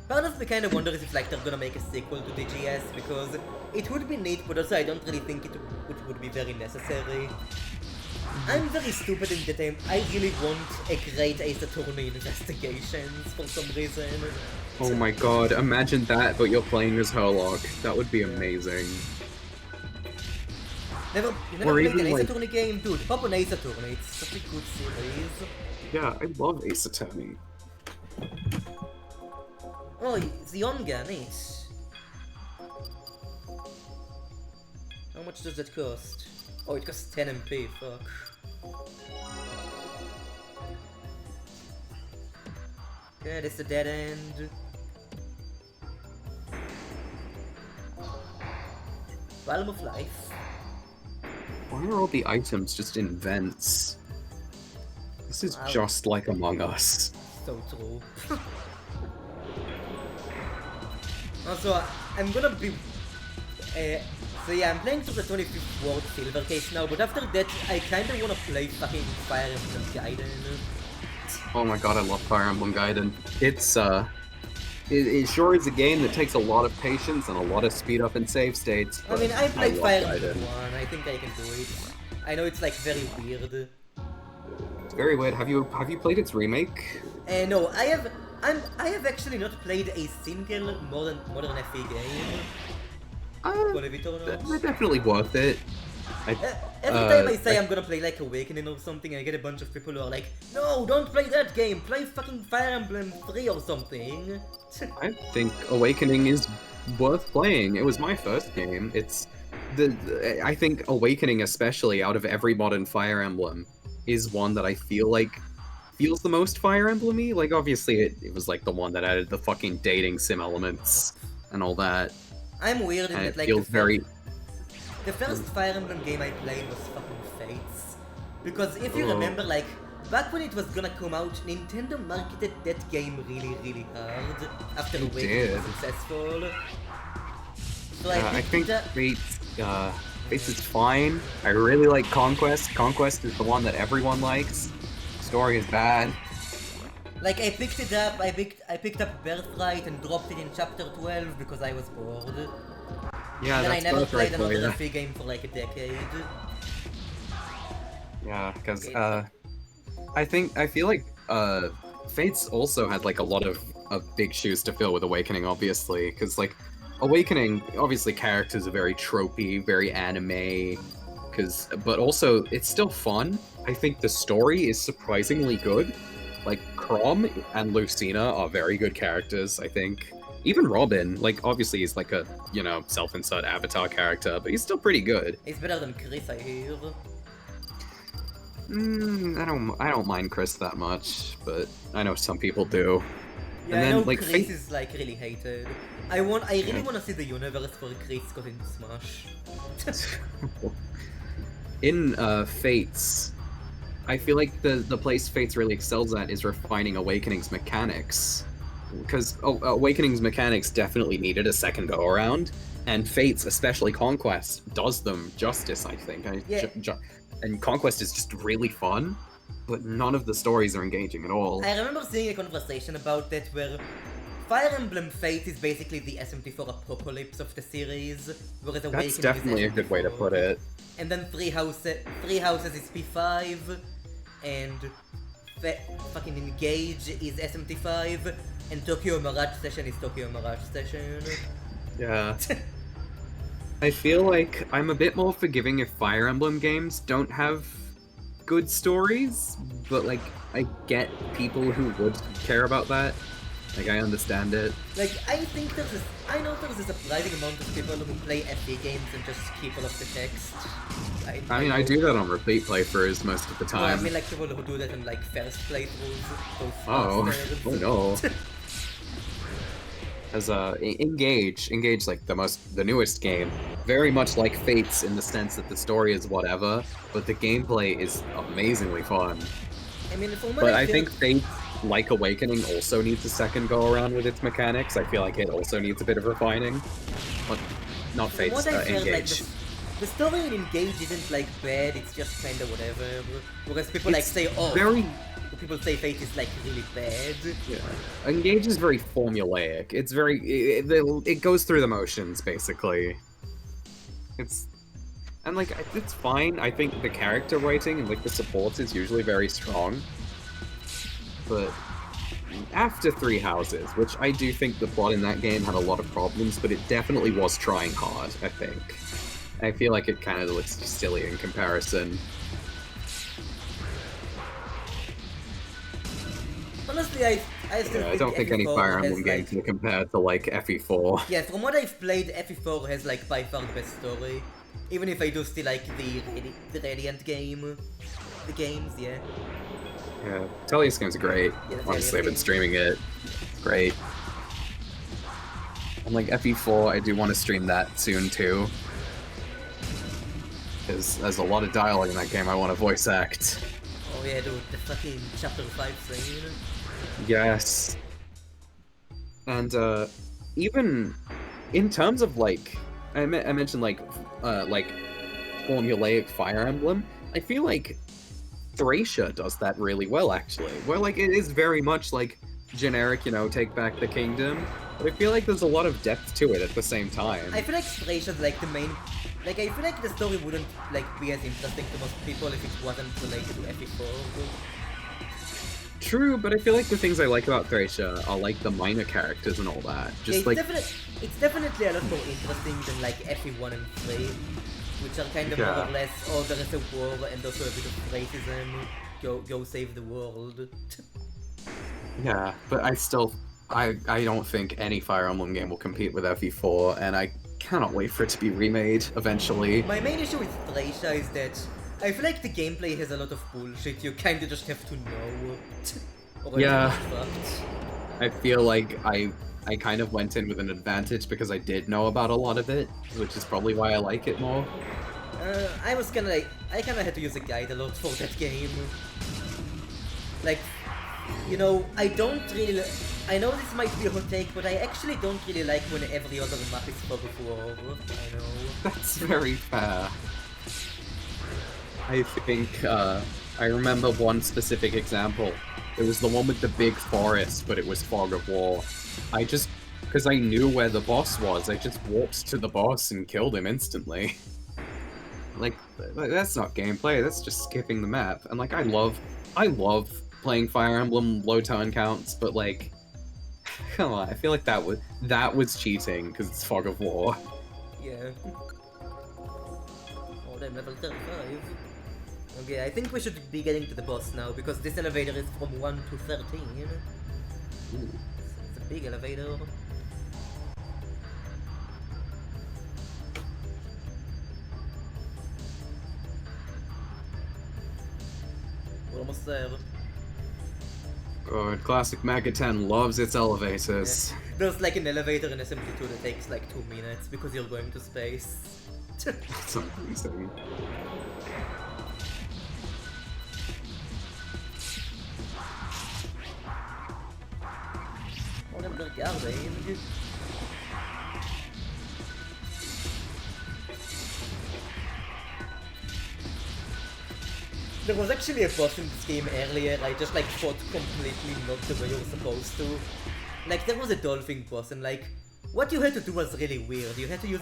Part of me kind of wonders if like they're gonna make a sequel to DGS because it would be neat, but also I don't really think it would be very necessary. I'm very stupid in that I really want a great Ace Attorney Investigations for some reason. Oh my god, imagine that, but you're playing as Herlock. That would be amazing. You never Or played even, an Ace like- Attorney game? Dude, pop on Ace Attorney, it's such a good series. Yeah, I love Ace Attorney. Oh, it's younger, neat. How much does it cost? Oh, it costs 10 MP, fuck. Okay, this is a dead end. Realm of Life. Why are all the items just in vents? This is Wow. just like Among Us. So true. Also, I'm gonna be... so yeah, I'm playing through the 25th World Silver Case now, but after that, I kinda wanna play fucking Fire Emblem Gaiden. Oh my god, I love Fire Emblem Gaiden. It's, it sure is a game that takes a lot of patience and a lot of speed up and save states. I mean, I played love Fire Gaiden. Emblem 1, I think I can do it. I know it's like very weird. It's very weird. Have you played its remake? No, I have actually not played a single modern FE game. Believe it or not. They're definitely worth it. Every time I say I'm gonna play like Awakening or something, I get a bunch of people who are like, no, don't play that game, play fucking Fire Emblem 3 or something. I think Awakening is worth playing. It was my first game. It's I think Awakening, especially out of every modern Fire Emblem, is one that I feel like feels the most Fire Emblem-y. Like, obviously, it was like the one that added the fucking dating sim elements and all that. I'm weird in And that it like feels very. the first Fire Emblem game I played was fucking Fates. Because if you Oh. remember, like, back when it was gonna come out, Nintendo marketed that game really, really hard after They Awakening was did. successful. So I think that Fates is fine. I really like Conquest. Conquest is the one that everyone likes. Story is bad. like I picked it up, I picked up Birthright and dropped it in chapter 12 because I was bored. Yeah, Then I that's never Birthright played for another you. FE game for like a decade. Yeah, because I feel like Fates also had like a lot of big shoes to fill with Awakening, obviously, because like Awakening, obviously characters are very tropey, very anime, but also it's still fun. I think the story is surprisingly good. Like Chrom and Lucina are very good characters, I think. Even Robin, like obviously he's like a, self-insert avatar character, but he's still pretty good. It's better than Chris, I hear. I don't mind Chris that much, but I know some people do. Yeah, And I then, know like, Chris Fate- is like really hated. I really want to see the universe for Chris got into Smash. In Fates, I feel like the place Fates really excels at is refining Awakening's mechanics. Because Awakening's mechanics definitely needed a second go around, and Fates, especially Conquest, does them justice, I think. Yeah. And Conquest is just really fun, but none of the stories are engaging at all. I remember seeing a conversation about that where Fire Emblem Fate is basically the SMT4 Apocalypse of the series, whereas Awakening That's definitely a is good way to SMT4. put it. And then Three Houses is P5, and fucking Engage is SMT5, and Tokyo Mirage Session is Tokyo Mirage Session. Yeah. I feel like I'm a bit more forgiving if Fire Emblem games don't have good stories, but like I get people who would care about that. Like I understand it. Like, I know there's a surprising amount of people who play FE games and just keep all of the text. I mean, I do that on repeat playthroughs most of the No, I time. mean like people who do that in like first playthroughs. Those Oh, bastards. oh no. As Engage like the newest game, very much like Fates in the sense that the story is whatever, but the gameplay is amazingly fun. I mean, from what But I feel- think Fates Like Awakening also needs a second go around with its mechanics. I feel like it also needs a bit of refining. But not From Fate's what I felt, like, Engage. the story in Engage isn't like bad, it's just kinda whatever. Whereas people like It's say, oh, very people say Fate is like really bad. Yeah. Engage is very formulaic. It's very it goes through the motions basically. And like it's fine. I think the character writing and like the support is usually very strong. But after Three Houses, which I do think the plot in that game had a lot of problems, but it definitely was trying hard, I think. I feel like it kind of looks silly in comparison. Honestly, I still I don't think any FE4 Fire has, Emblem game like, can compare to like FE4. yeah, from what I've played, FE4 has like by far the best story. Even if I do still like the Radiant game, the games, yeah. Yeah, Tellius game's great. Yeah, the Honestly, I've been Tellius streaming it. It's great. And like FE4, I do want to stream that soon too. Because there's a lot of dialogue in that game I want to voice act. Oh yeah, dude, the fucking chapter 5 scene. Yes. And even in terms of like, I mentioned like formulaic Fire Emblem. I feel like Thracia does that really well, actually. Where like it is very much like generic, you know, take back the kingdom. But I feel like there's a lot of depth to it at the same time. I feel like Thracia's like the main. Like, I feel like the story wouldn't like be as interesting to most people if it wasn't related to FE4. True, but I feel like the things I like about Thracia are like the minor characters and all that. Just like it's definitely a lot more interesting than like FE1 and 3, which are kind of more Yeah. or less, oh, there is a war and also a bit of racism. Go save the world. yeah, but I don't think any Fire Emblem game will compete with FE4, and I cannot wait for it to be remade eventually. My main issue with Thracia is that I feel like the gameplay has a lot of bullshit. You kinda just have to know. Or Yeah. else you're fucked. I feel like I kind of went in with an advantage because I did know about a lot of it, which is probably why I like it more. I was kinda like, I kinda had to use a guide a lot for that game. Like, you know, I don't really, I know this might be a hot take, but I actually don't really like when every other map is fog of war. I know. That's very fair. I think, I remember one specific example. It was the one with the big forest, but it was Fog of War. Because I knew where the boss was, I just walked to the boss and killed him instantly. Like, that's not gameplay, that's just skipping the map. And like, I love playing Fire Emblem low turn counts, but like, come on, I feel like that was cheating, because it's Fog of War. Yeah. Oh, damn, level 35. Okay, I think we should be getting to the boss now, because this elevator is from 1 to 13. Ooh. It's a big elevator. We're almost there. God, classic Mega 10 loves its elevators. There's like an elevator in SMT2 that takes like 2 minutes because you're going to space. That's amazing. Oh, den blir Gardein. There was actually a boss in this game earlier, I just like fought completely not the way you were supposed to. Like, there was a dolphin boss and like, what you had to do was really weird. You had to use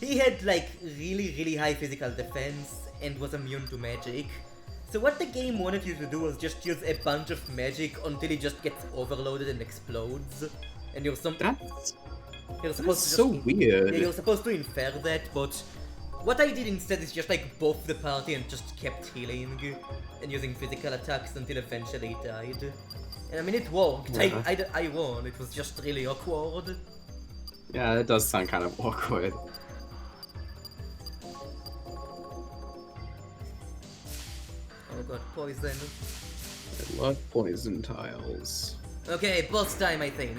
he had like really high physical defense and was immune to magic. So what the game wanted you to do was just use a bunch of magic until he just gets overloaded and explodes. And you're supposed That's to so weird. Yeah, you're supposed to infer that, but what I did instead is just like buff the party and just kept healing and using physical attacks until eventually he died. And I mean, it worked. Yeah. I won. It was just really awkward. Yeah, that does sound kind of awkward. Oh god, poison. I love poison tiles. Okay, boss time, I think.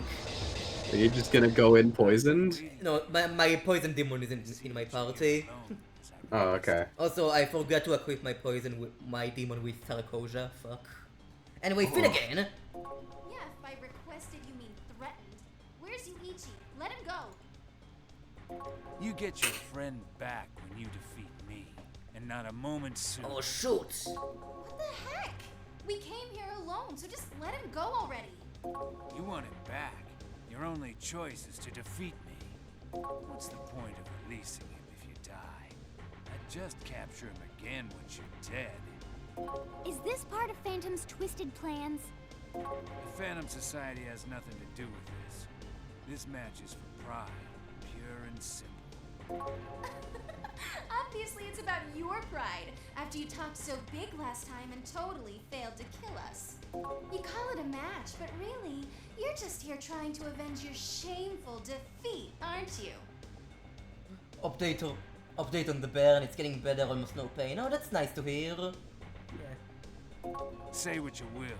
Are you just gonna go in poisoned? No, my poison demon isn't in my party. Oh, okay. Also, I forgot to equip my demon with Tarkoja. Fuck. Anyway, Finnegan. Yeah, if by requested you mean threatened. Where's Yuichi? Let him go. You get your friend back when you defeat me, and not a moment sooner. Oh, shoot. What the heck? We came here alone, so just let him go already. You want him back. Your only choice is to defeat me. What's the point of releasing him if you die? I'd just capture him again once you're dead. Is this part of Phantom's twisted plans? The Phantom Society has nothing to do with this. This match is for pride, pure and simple. Obviously, it's about your pride, after you talked so big last time and totally failed to kill us. You call it a match, but really, you're just here trying to avenge your shameful defeat, aren't you? Update on the bear, and it's getting better, almost no pain. Oh, that's nice to hear. Yeah. Say what you will.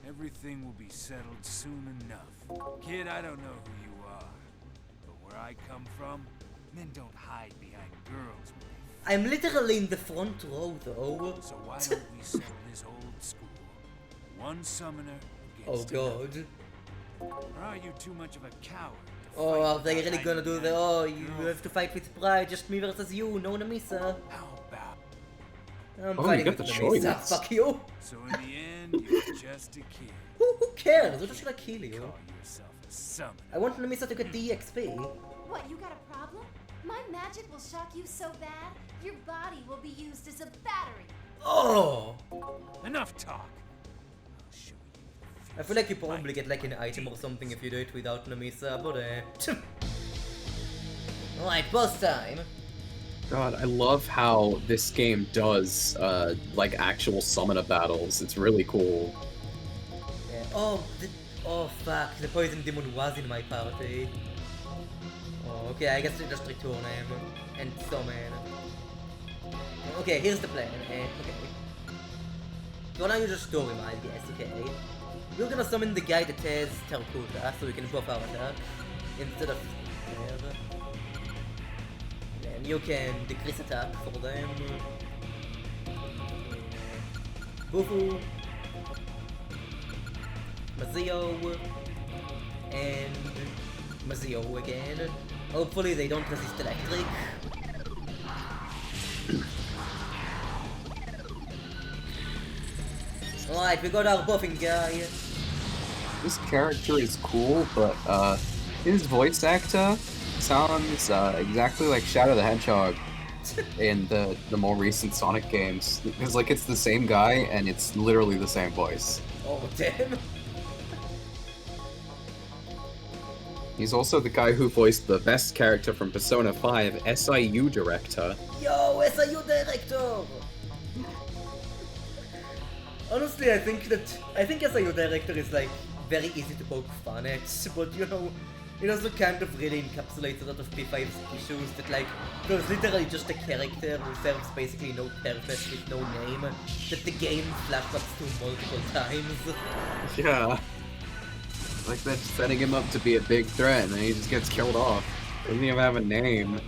Everything will be settled soon enough. Kid, I don't know who you are, but where I come from, men don't hide behind girls when they I'm literally in the front row, though. So why don't we settle this old school? One summoner Oh against another. god. Or are you too much of a coward to Oh, fight are they without really gonna do hiding the oh, behind you your have to fight with pride, just me versus you, no Namisa. How about? I'm Oh, fighting you got with the Namisa, choice. fuck you. So in the end, you're just a kid. Who cares? I'm just gonna kill you. Call yourself a summoner. I want Namisa to get the EXP. What, you got a problem? My magic will shock you so bad, your body will be used as a battery. Oh! Enough talk. I'll show you the I feel like you future probably might get like an of item or demons. something if you do it without Namisa, but Alright, boss time. God, I love how this game does like actual summoner battles. It's really cool. Yeah. Oh fuck, the poison demon was in my party. Oh, okay, I guess we just return him and summon. Okay, here's the plan. Okay. So now you just store him, I guess, okay. We're gonna summon the guy that has Terracotta so we can buff our attack instead of there. Then you can decrease attack for them. Bufu, Mazio, and Mazio again. Hopefully they don't resist electric. Alright, we got our buffing guy. This character is cool, but his voice actor sounds exactly like Shadow the Hedgehog in the more recent Sonic games. It's like it's the same guy and it's literally the same voice. Oh damn. He's also the guy who voiced the best character from Persona 5, SIU director. Yo, SIU director! Honestly, I think SIU director is like very easy to poke fun at, but you know, it also kind of really encapsulates a lot of P5's issues that like, there's literally just a character who serves basically no purpose with no name, that the game flashbacks to multiple times. Yeah. Like they're setting him up to be a big threat and then he just gets killed off. Doesn't even have a name.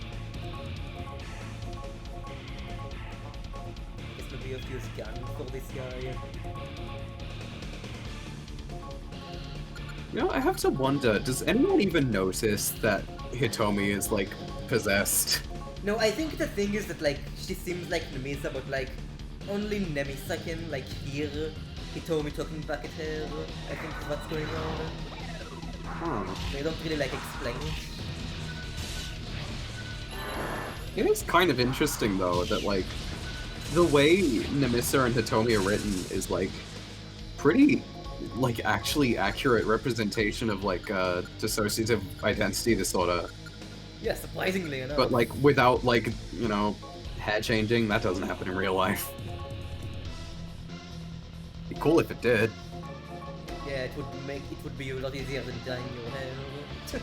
Guess maybe you have to use gun for this guy. You know, I have to wonder, does anyone even notice that Hitomi is like possessed? No, I think the thing is that like she seems like Namisa, but like only Namisa can like hear Hitomi talking back at her. I think is what's going on. Huh. They don't really like explain it. It is kind of interesting though that like the way Namisa and Hitomi are written is like pretty like actually accurate representation of like dissociative identity disorder. Yeah, surprisingly enough. But like without like, you know, hair changing, that doesn't happen in real life. Be cool if it did. Yeah, it would be a lot easier than dyeing your hair.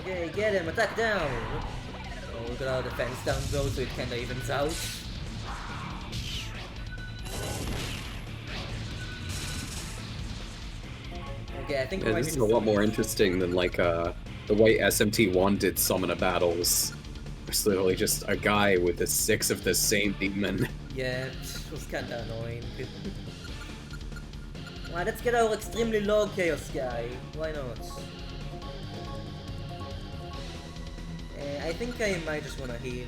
Okay, get him, attack down! Oh, we got our defense down though, so it kinda evens out. Okay, I think we Yeah, might this need is to a lot summon- more interesting than like the way SMT1 did summoner battles. Luke's literally just a guy with the 6 of the same demon. Yeah, it was kinda annoying. Alright, let's get our extremely low chaos guy. Why not? I think I might just wanna heal.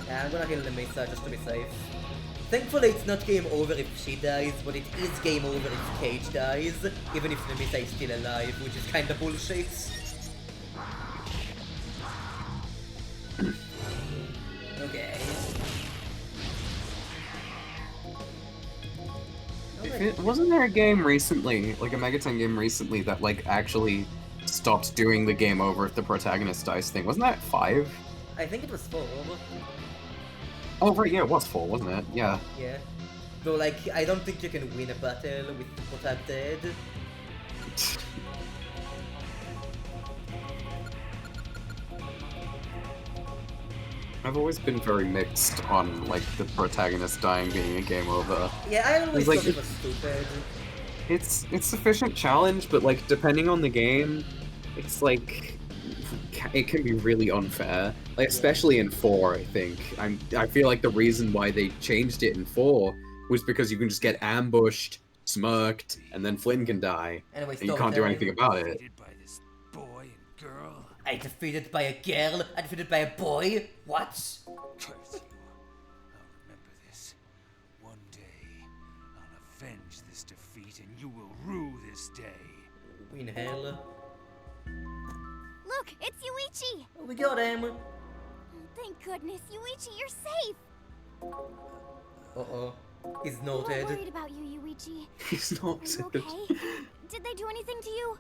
Yeah, I'm gonna heal the Mesa just to be safe. Thankfully, it's not game over if she dies, but it is game over if Cage dies, even if the Mesa is still alive, which is kinda bullshit. Okay. Wasn't there a game recently, like a Megaton game recently, that like actually stopped doing the game over if the protagonist dies thing? Wasn't that 5? I think it was 4. Oh right, yeah, it was 4, wasn't it? Yeah. Yeah. Though, like, I don't think you can win a battle with the protag dead. I've always been very mixed on like the protagonist dying being a game over. Yeah, I always Like, thought it was stupid. It's sufficient challenge, but like depending on the game, it's like it can be really unfair. Like especially in 4, I think. I feel like the reason why they changed it in 4 was because you can just get ambushed, smirked, and then Flynn can die, Anyway, and you can't do anything about it. Defeated by this boy and girl. I defeated by a girl, I defeated by a boy? What? Curse you. I'll remember this. One day, I'll avenge this defeat and you will rue this day. In hell. Look, it's Yuichi! Oh, we got him. Thank goodness, Yuichi, you're safe! Uh-oh. He's I'm noted. worried about you, Yuichi. He's not. Are you okay? Did they do anything to you?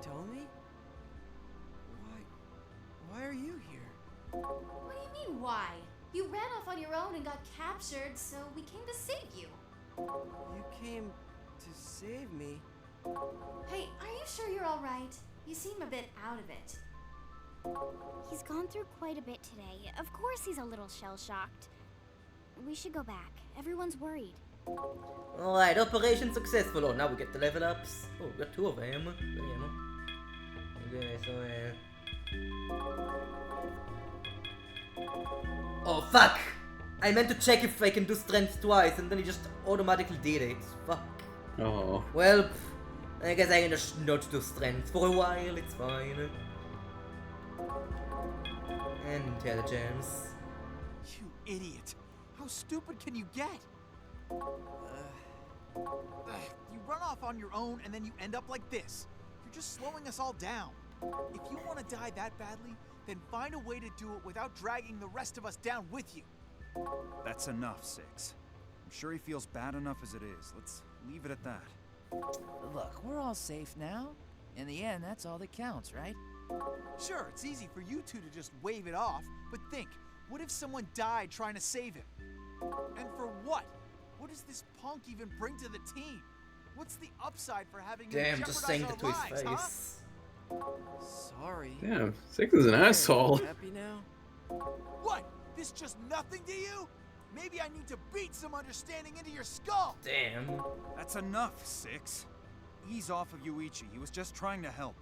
Told me? Why are you here? What do you mean, why? You ran off on your own and got captured, so we came to save you. You came to save me. Hey, are you sure you're alright? You seem a bit out of it. He's gone through quite a bit today. Of course he's a little shell-shocked. We should go back. Everyone's worried. Alright, operation successful. Oh, now we get the level ups. Oh, we got 2 of them. Okay, so oh, fuck! I meant to check if I can do strength twice, and then he just automatically did it. Fuck. Oh. Well, I guess I can just not do strength for a while, it's fine. Intelligence. You idiot! How stupid can you get? You run off on your own and then you end up like this. You're just slowing us all down. If you want to die that badly, then find a way to do it without dragging the rest of us down with you. That's enough, 6. I'm sure he feels bad enough as it is. Let's leave it at that. Look, we're all safe now. In the end, that's all that counts, right? Sure, it's easy for you two to just wave it off, but think, what if someone died trying to save him? And for what? What does this punk even bring to the team? What's the upside for having him Damn, jeopardize just saying our that to his lives, face. Sorry. Yeah, 6 is an asshole. Happy now? What? This just nothing to you? Maybe I need to beat some understanding into your skull. Damn. That's enough, 6. Ease off of Yuichi. He was just trying to help.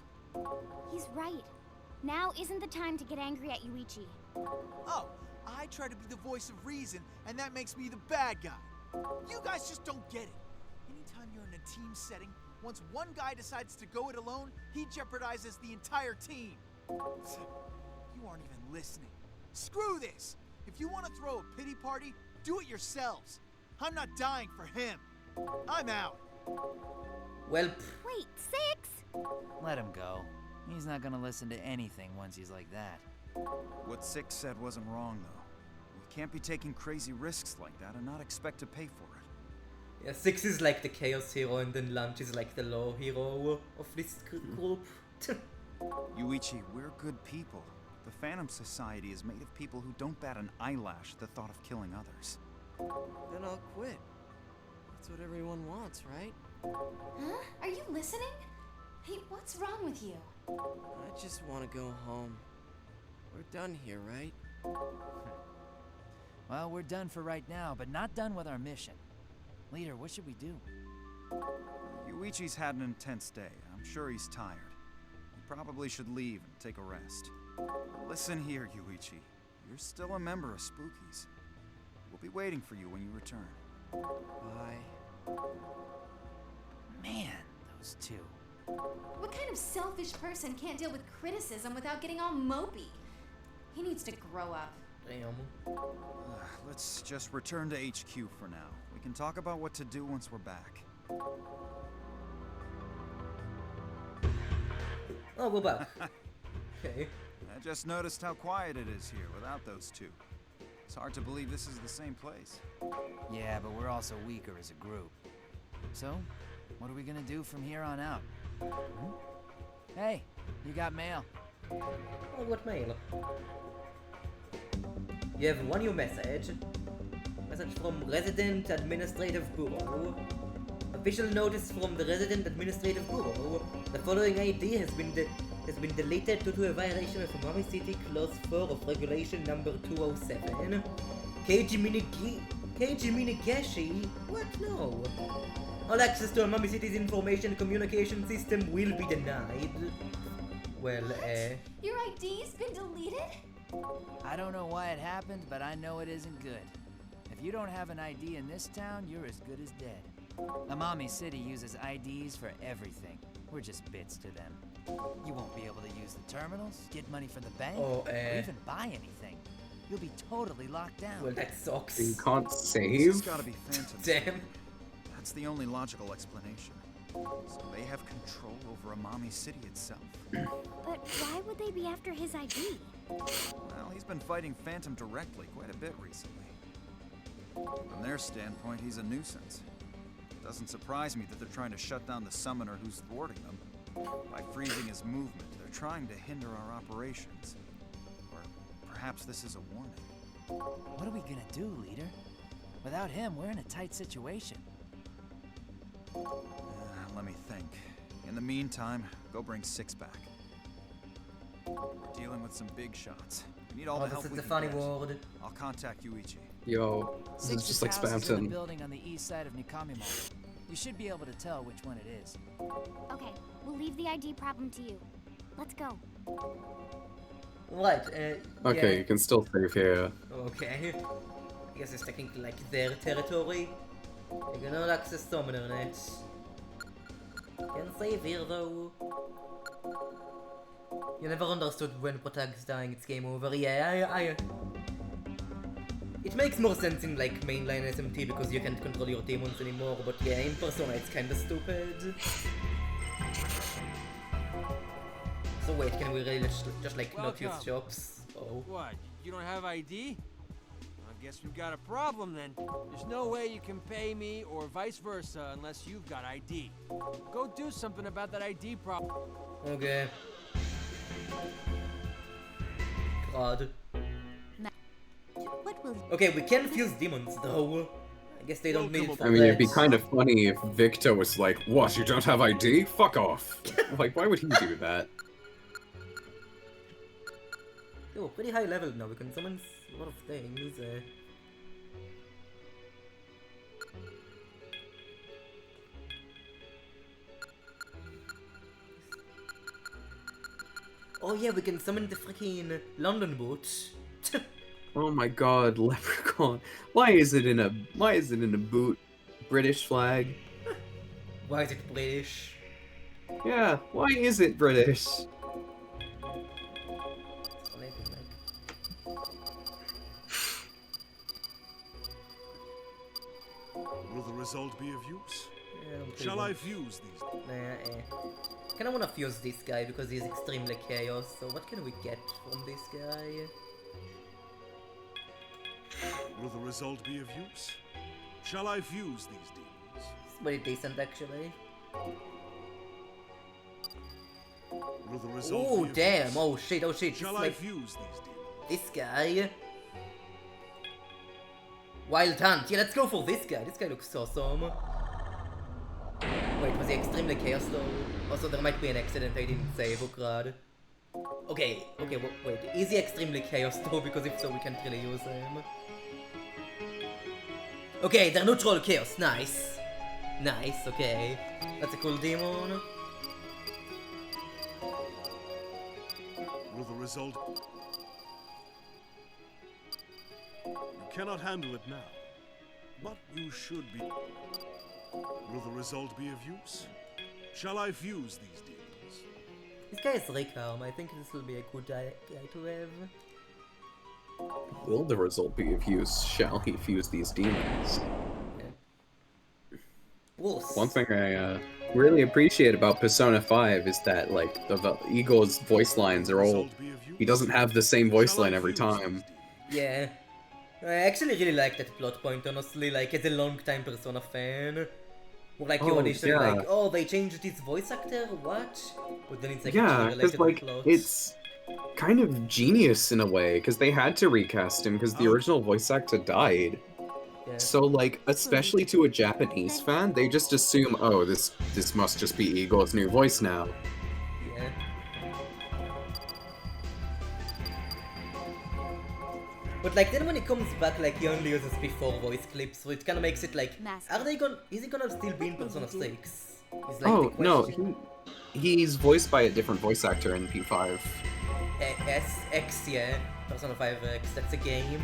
He's right. Now isn't the time to get angry at Yuichi. Oh, I try to be the voice of reason, and that makes me the bad guy. You guys just don't get it. Anytime you're in a team setting, once one guy decides to go it alone, he jeopardizes the entire team. You aren't even listening. Screw this! If you want to throw a pity party, do it yourselves. I'm not dying for him. I'm out. Well, Wait, 6? Let him go. He's not gonna listen to anything once he's like that. What 6 said wasn't wrong, though. We can't be taking crazy risks like that and not expect to pay for it. yeah, 6 is like the chaos hero, and then Lunch is like the law hero of this group. Yuichi, we're good people. The Phantom Society is made of people who don't bat an eyelash at the thought of killing others. Then I'll quit. That's what everyone wants, right? Huh? Are you listening? Hey, what's wrong with you? I just want to go home. We're done here, right? Well, we're done for right now, but not done with our mission. Leader, what should we do? Yuichi's had an intense day. I'm sure he's tired. He probably should leave and take a rest. Listen here, Yuichi. You're still a member of Spookies. We'll be waiting for you when you return. Man, those two. What kind of selfish person can't deal with criticism without getting all mopey? He needs to grow up. Damn. Let's just return to HQ for now. We can talk about what to do once we're back. Oh, we're back. Okay. I just noticed how quiet it is here without those two. It's hard to believe this is the same place. Yeah, but we're also weaker as a group. So, what are we gonna do from here on out? Hmm? Hey, you got mail. Oh, what mail? You have one new message. Message from Resident Administrative Bureau. Official notice from the Resident Administrative Bureau. The following ID has been deleted due to a violation of Umami City Clause 4 of Regulation Number 207. Keiji Minagashi? What? No. All access to Umami City's information communication system will be denied. Well, Your ID's been deleted? I don't know why it happened, but I know it isn't good. If you don't have an ID in this town, you're as good as dead. Amami City uses IDs for everything. We're just bits to them. You won't be able to use the terminals, get money from the bank, or even buy anything. You'll be totally locked down. well, that sucks. You can't This save? has gotta be Phantom. Damn. That's the only logical explanation. So they have control over Amami City itself. But why would they be after his ID? Well, he's been fighting Phantom directly quite a bit recently. From their standpoint, he's a nuisance. It doesn't surprise me that they're trying to shut down the summoner who's thwarting them. By freezing his movement, they're trying to hinder our operations. Or perhaps this is a warning. What are we gonna do, leader? Without him, we're in a tight situation. Let me think. In the meantime, go bring Six back. We're dealing with some big shots. We need all Oh, the help this is we the can funny get. word. I'll contact Yuichi. Yo, this is Six's just like house is in the Spamton. building on the east side of Nikami Mall. You should be able to tell which one it is. Okay, we'll leave the ID problem to you. Let's go. Right, Okay, yeah. you can still save here. Okay. I guess it's technically like their territory. You cannot access Summoner Net. Can save here though. You never understood when Protag's dying, it's game over. Yeah, I it makes more sense in like mainline SMT because you can't control your demons anymore, but yeah, in Persona it's kinda stupid. So wait, can we really just like not use Welcome. shops? Oh. What? You don't have ID? I guess we've got a problem then. There's no way you can pay me or vice versa unless you've got ID. Go do something about that ID problem. Okay. God. What will you... Okay, we can fuse demons though. I guess they don't need it for I mean, it'd be that. kind of funny if Victor was like, "What? You don't have ID? Fuck off!" Like, why would he do that? Yo, pretty high level now. We can summon a lot of things. Oh yeah, we can summon the freaking London boat. Oh my God, Leprechaun! Why is it in a boot? British flag? Why is it British? Yeah, why is it British? Will the result be of use? Yeah, Shall I fuse these? Kind of want to fuse this guy because he's extremely chaos. So what can we get from this guy? Will the result be of use? Shall I fuse these demons? It's very decent actually. Will the result Oh be of damn! use? Oh shit! Oh shit! Shall It's I like fuse these demons? this guy. Wild Hunt. Yeah, let's go for this guy. This guy looks awesome. Wait, was he extremely chaos though? Also, there might be an accident I didn't save. Oh god. Okay, wait. Is he extremely chaos though? Because if so, we can't really use him. Okay, they're neutral chaos. Nice. Nice, okay. That's a cool demon. Will Will the result... You cannot handle it now, but you should be... Will the result be of use? Shall I fuse these demons? This guy is Rickarm. I think this will be a good guy to have. Will the result be of use? Shall he fuse these demons? Bruce. One thing I really appreciate about Persona 5 is that, like, the Igor's voice lines are all... He doesn't have the same voice line every time. Yeah. I actually really like that plot point, honestly, like, as a long-time Persona fan. Where, like, you initially like, oh, they changed his voice actor? What? But then it's like, Yeah, actually because, related like, to plot. it's kind of genius in a way, because they had to recast him because the original voice actor died. Yeah. So, like, especially to a Japanese fan, they just assume, oh, this must just be Igor's new voice now. Yeah. But like then when he comes back, like he only uses before voice clips, so it kind of makes it like, is he gonna still be in Persona 6? Is, like, Oh, the no, question. he's voiced by a different voice actor in P5. X, yeah, Persona 5 X, that's a game.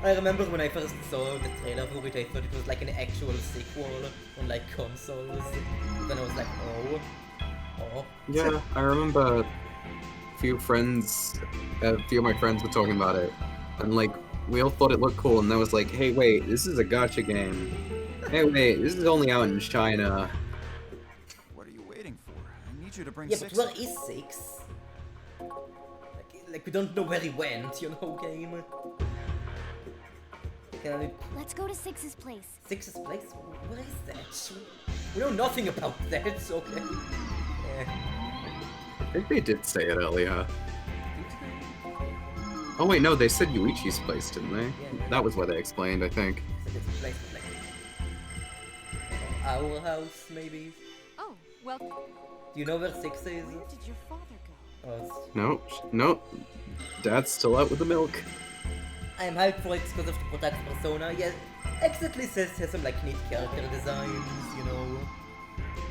I remember when I first saw the trailer for it, I thought it was like an actual sequel on like consoles. Then I was like, oh. Yeah, I remember a few of my friends were talking about it, and like, we all thought it looked cool, and I was like, hey wait, this is a gacha game. Hey wait, this is only out in China. What are you waiting for? I need you to bring Yeah, 6. but where is 6? Like we don't know where he went, you know, game. Let's go to Six's place. Six's place? Where is that? We know nothing about that, okay. I think they did say it earlier. Oh wait, no, they said Yuichi's place, didn't they? Yeah. That was what they explained, I think. It's a place like our house, maybe. Oh, well, Do you know where 6 is? where did your father go? No, no. Dad's still out with the milk. I'm hyped for it because of the Protect Persona. Yeah, X at least has some like neat character designs, you know.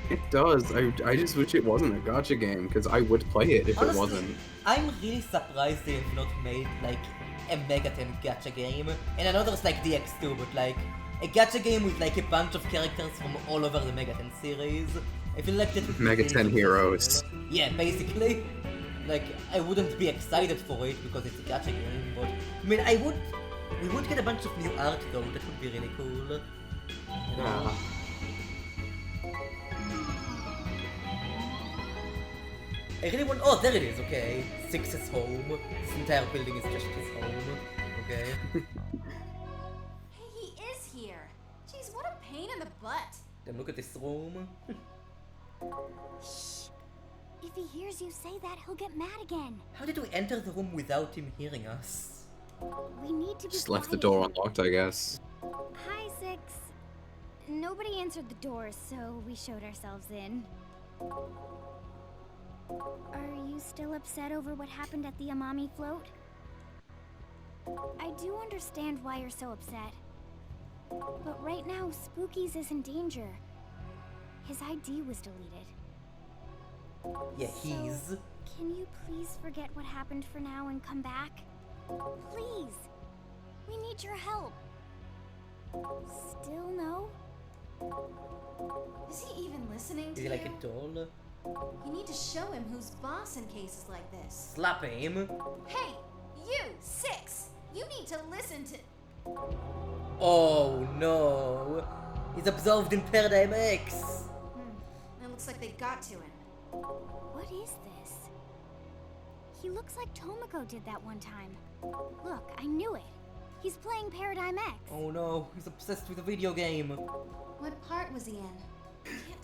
It does. I just wish it wasn't a gacha game, because I would play it if Honestly, it wasn't. I'm really surprised they have not made like a Megaten gacha game. And I know there's like DX2, but like a gacha game with like a bunch of characters from all over the Megaten series. I feel like that would be Megaten really Heroes. cool. Yeah, basically. Like I wouldn't be excited for it because it's a gacha game, but I mean we would get a bunch of new art though, that would be really cool. You know? I really want. Oh, there it is. Okay, 6's home. This entire building is just his home. Okay. Hey, he is here. Jeez, what a pain in the butt. Then look at this room. Shh. If he hears you say that, he'll get mad again. How did we enter the room without him hearing us? We need to be Just left the quiet. door unlocked, I guess. Hi, Six. Nobody answered the door, so we showed ourselves in. Are you still upset over what happened at the Amami float? I do understand why you're so upset. But right now, Spooky's is in danger. His ID was deleted. Yeah, So, he's. can you please forget what happened for now and come back? Please! We need your help. Still no? Is he even listening to Is he like you? a doll? You need to show him who's boss in cases like this. Slap him. Hey, you, 6! You need to listen to... Oh no! He's absolved in Paradigm X! It looks like they got to him. What is this? He looks like Tomoko did that one time. Look, I knew it. He's playing Paradigm X. Oh no, he's obsessed with a video game. What part was he in?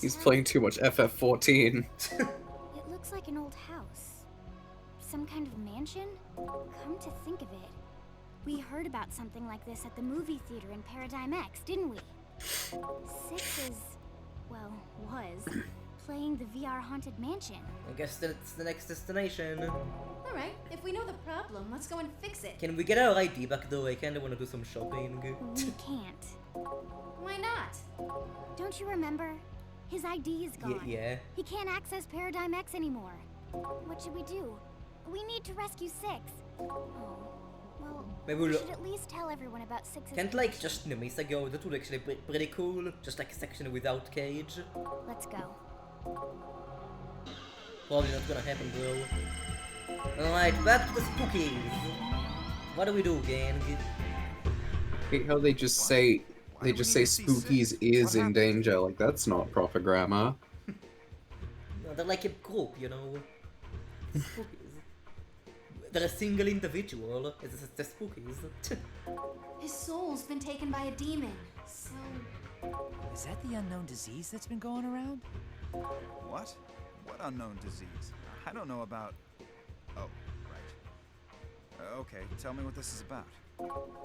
He's playing too much FF14. It looks like an old house. Some kind of mansion? Come to think of it, we heard about something like this at the movie theater in Paradigm X, didn't we? 6 is, well, was, playing the VR haunted mansion. I guess that's the next destination. Alright, if we know the problem, let's go and fix it. Can we get our ID back though? I kinda wanna do some shopping. We can't. Why not? Don't you remember? His ID is gone. Yeah. He can't access Paradigm X anymore. What should we do? We need to rescue Six. Oh, well, Maybe we we'll- should at least tell everyone about Six's Can't like just Nemisa go? That would actually be pretty cool. Just like a section without Cage. Let's go. Probably not gonna happen, bro. Alright, back to the spookies. What do we do, gang? I hate how they just say Spookies is in danger. Like that's not proper grammar. They're like a group, you know. Spookies. They're a single individual. It's the spookies. His soul's been taken by a demon. So, Is that the unknown disease that's been going around? What? What unknown disease? I don't know about... Oh, right. Okay, tell me what this is about.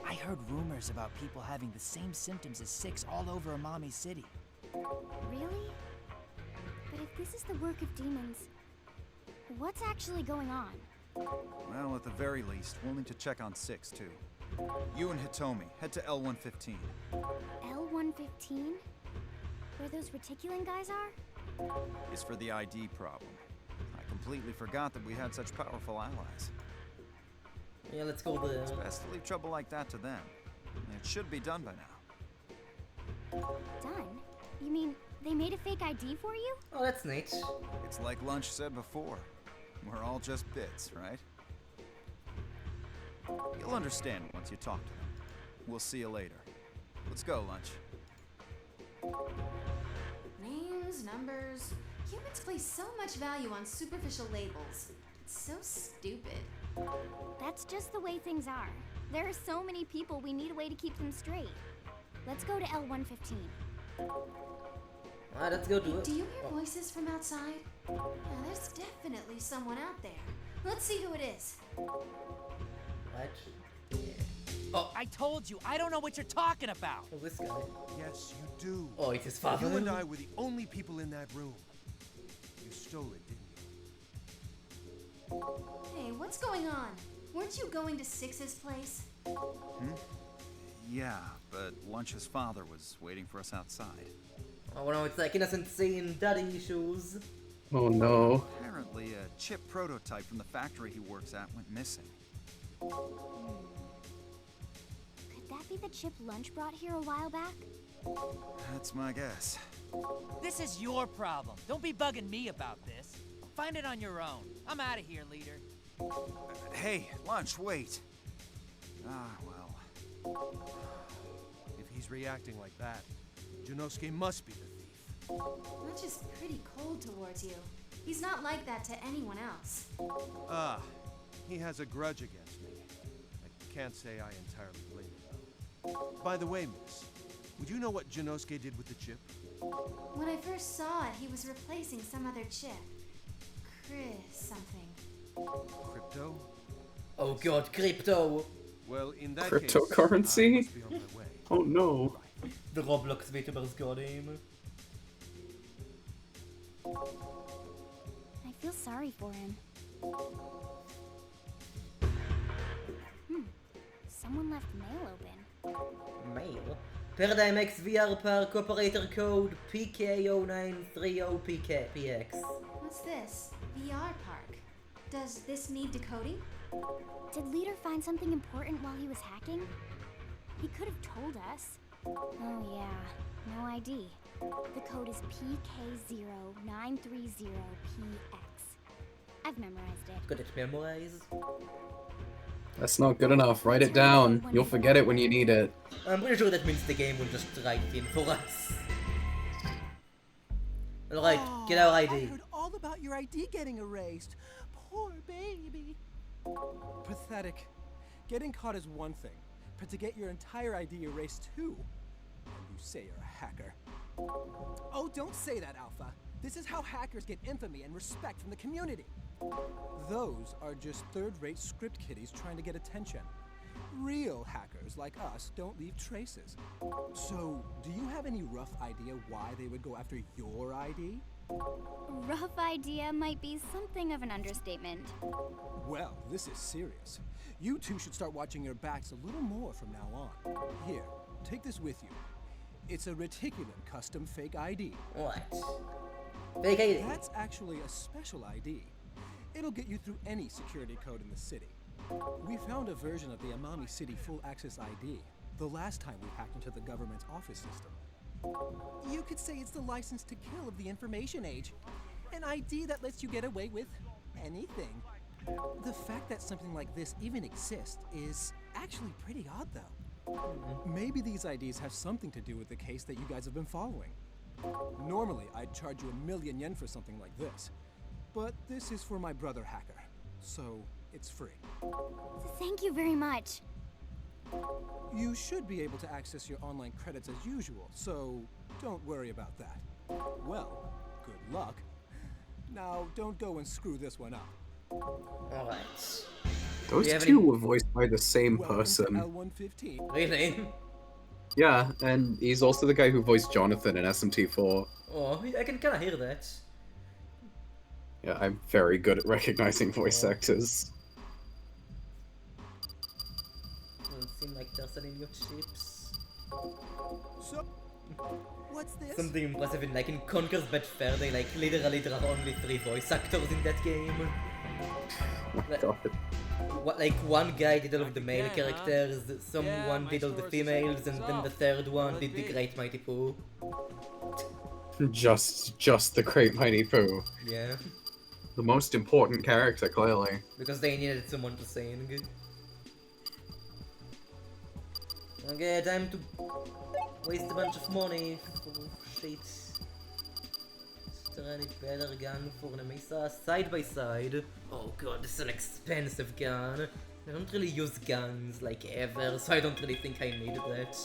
I heard rumors about people having the same symptoms as Six all over Amami City. Really? But if this is the work of demons, what's actually going on? Well, at the very least, we'll need to check on Six, too. You and Hitomi, head to L115. L115? Where those reticulan guys are? Is for the ID problem. I completely forgot that we had such powerful allies. Yeah, let's go there. It's best to leave trouble like that to them. It should be done by now. Done? You mean they made a fake ID for you? Oh, that's neat. It's like Lunch said before. We're all just bits, right? You'll understand once you talk to them. We'll see you later. Let's go, Lunch. names, numbers. Humans place so much value on superficial labels. It's so stupid. That's just the way things are. There are so many people, we need a way to keep them straight. Let's go to L115. Alright, let's go do it. Do you hear voices from outside? Yeah, there's definitely someone out there. Let's see who it is. What? Oh, I told you, I don't know what you're talking about. Oh, this guy. Yes, you do. Oh, it's his father. You and I were the only people in that room. You stole it, didn't you? Hey, what's going on? Weren't you going to Six's place? Yeah, but Lunch's father was waiting for us outside. Oh no, it's like innocent seeing daddy issues. Oh no. Apparently, a chip prototype from the factory he works at went missing. Could that be the chip Lunch brought here a while back? That's my guess. This is your problem. Don't be bugging me about this. Find it on your own. I'm out of here, leader. Hey, Lunch, wait. Ah, well. If he's reacting like that, Junosuke must be the thief. Lunch is pretty cold towards you. He's not like that to anyone else. Ah, he has a grudge against me. I can't say I entirely blame him, though. By the way, miss, would you know what Junosuke did with the chip? When I first saw it, he was replacing some other chip. Chris something. Crypto? Oh god, crypto! Well, in that Cryptocurrency? case, I must be on my way. Oh no. The Roblox VTubers god name. I feel sorry for him. Someone left mail open. Mail? Paradigm X VR Park Operator Code PK0930PX. What's this? VR Park. Does this need decoding? Did Leader find something important while he was hacking? He could have told us. Oh yeah, no ID. The code is PK0930PX. I've memorized it. Got it memorized? That's not good enough. Write it down. You'll forget it when you need it. I'm pretty sure that means the game will just write in for us. Alright, get our I ID. heard all about your ID getting erased. Poor baby. Pathetic. Getting caught is one thing, but to get your entire ID erased too. And you say you're a hacker. Oh, don't say that, Alpha. This is how hackers get infamy and respect from the community. Those are just third-rate script kiddies trying to get attention. Real hackers like us don't leave traces. So, do you have any rough idea why they would go after your ID? Rough idea might be something of an understatement. Well, this is serious. You two should start watching your backs a little more from now on. Here, take this with you. It's a Reticulan custom fake ID. What? Fake ID. That's actually a special ID. It'll get you through any security code in the city. We found a version of the Amami City Full Access ID the last time we hacked into the government's office system. You could say it's the license to kill of the information age. An ID that lets you get away with anything. The fact that something like this even exists is actually pretty odd, though. Maybe these IDs have something to do with the case that you guys have been following. Normally, I'd charge you 1,000,000 yen for something like this. But this is for my brother Hacker, so it's free. Thank you very much. You should be able to access your online credits as usual, so don't worry about that. Well, good luck. Now, don't go and screw this one up. Alright. Those Do you have two any- were voiced by the same Welcome to person. L115. Really? Yeah, and he's also the guy who voiced Jonathan in SMT4. Oh, I can kinda hear that. Yeah, I'm very good at recognizing voice actors. Doesn't seem like there's any new chips. So, what's this? Something impressive in Conker's Bad Fur Day, literally there are only 3 voice actors in that game. Oh my god. One guy did all of the male characters, someone did all the females, and then the third one did the Great Mighty Pooh. Just the Great Mighty Pooh. Yeah, The most important character, clearly. because they needed someone to sing. Okay, time to waste a bunch of money for shit. Is there any better gun for the Mesa? Side by side. Oh god, this is an expensive gun. I don't really use guns ever, so I don't really think I need that.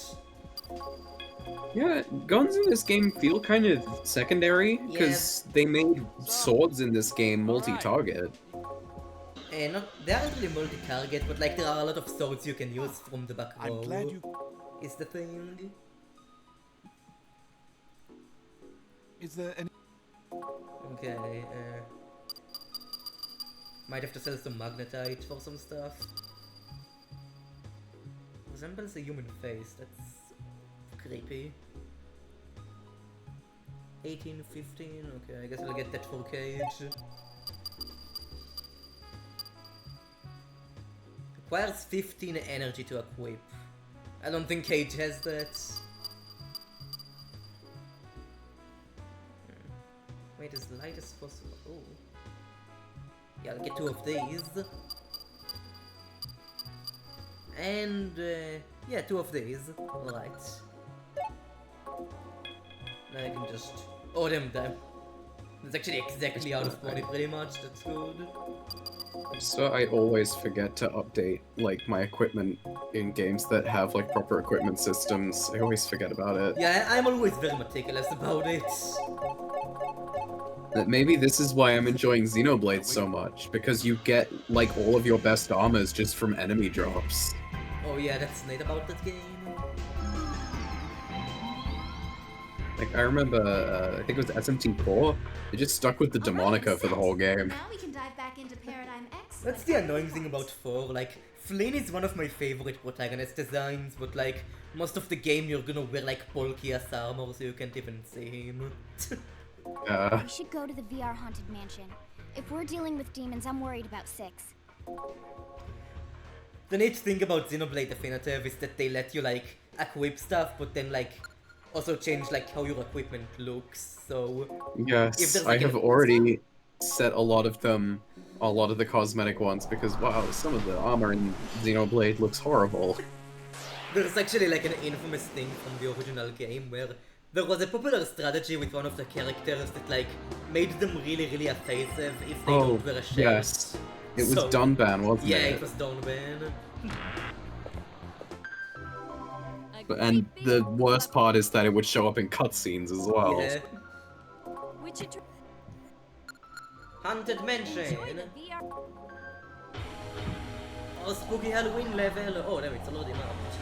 Yeah, guns in this game feel kind of secondary, because they made swords in this game multi-target. They aren't really multi-target, but there are a lot of swords you can use from the back row. I'm glad you... Is the thing. Is there any... Okay, might have to sell some magnetite for some stuff. Resembles a human face, that's creepy. 18, 15, okay, I guess I'll get that for Cage. Requires 15 energy to equip. I don't think Cage has that. Wait, as light as possible. Oh. Yeah, I'll get 2 of these. And, yeah, 2 of these. Alright. Now I can just... Oh, them. It's actually exactly out of money, pretty much. That's good. So I always forget to update, my equipment in games that have, proper equipment systems. I always forget about it. Yeah, I'm always very meticulous about it. That maybe this is why I'm enjoying Xenoblade so much, because you get, all of your best armors just from enemy drops. Oh yeah, that's neat about that game. I remember, I think it was SMT4, they just stuck with the Demonica for the whole game. Now we can dive back into Paradigm X. That's the annoying thing about 4, Flynn is one of my favorite protagonist designs, but most of the game you're gonna wear bulky ass armor so you can't even see him. We should go to the VR Haunted Mansion. If we're dealing with demons, I'm worried about 6. The neat thing about Xenoblade Definitive is that they let you equip stuff, but then also change how your equipment looks, so... if Yes, there's, I an- have already set a lot of the cosmetic ones, because wow, some of the armor in Xenoblade looks horrible. There's actually an infamous thing from the original game where there was a popular strategy with one of the characters that made them really, really offensive if they Oh, don't wear a shirt. yes. It was So- Dunban, wasn't Yeah, it? it was Donban. And the worst part is that it would show up in cutscenes as well. Yeah. Haunted Mansion! Oh, spooky Halloween level! Oh, there it's already marked.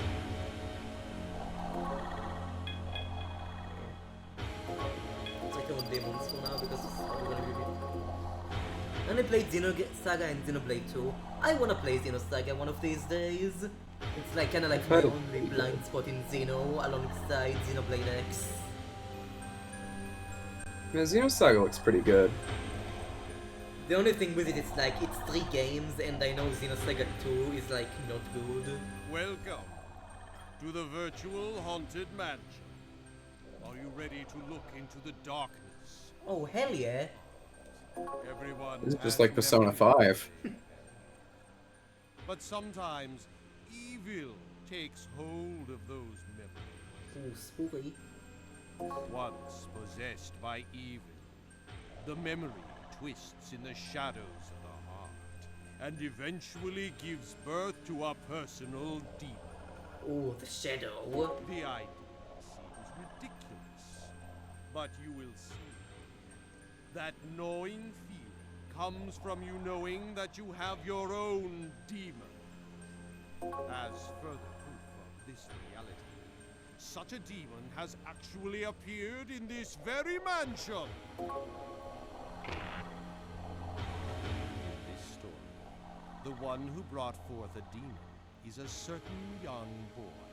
It's all demons for now because it's already I only played Xenosaga and Xenoblade 2. I wanna play Xenosaga one of these days. It's kinda my heard of only blind spot in Xeno alongside Xenoblade X. Yeah, Xenosaga looks pretty good. The only thing with it is like it's 3 games, and I know Xenosaga 2 is like not good. Welcome to the virtual haunted mansion. Are you ready to look into the darkness? Oh hell yeah! Everyone This is has just like Persona memories. 5. But sometimes evil takes hold of those memories. Ooh, spooky. Once possessed by evil, the memory twists in the shadows of the heart and eventually gives birth to a personal demon. Oh, the shadow. The idea seems ridiculous, but you will see. That gnawing feeling comes from you knowing that you have your own demon. As further proof of this reality, such a demon has actually appeared in this very mansion. In this story, the one who brought forth a demon is a certain young boy.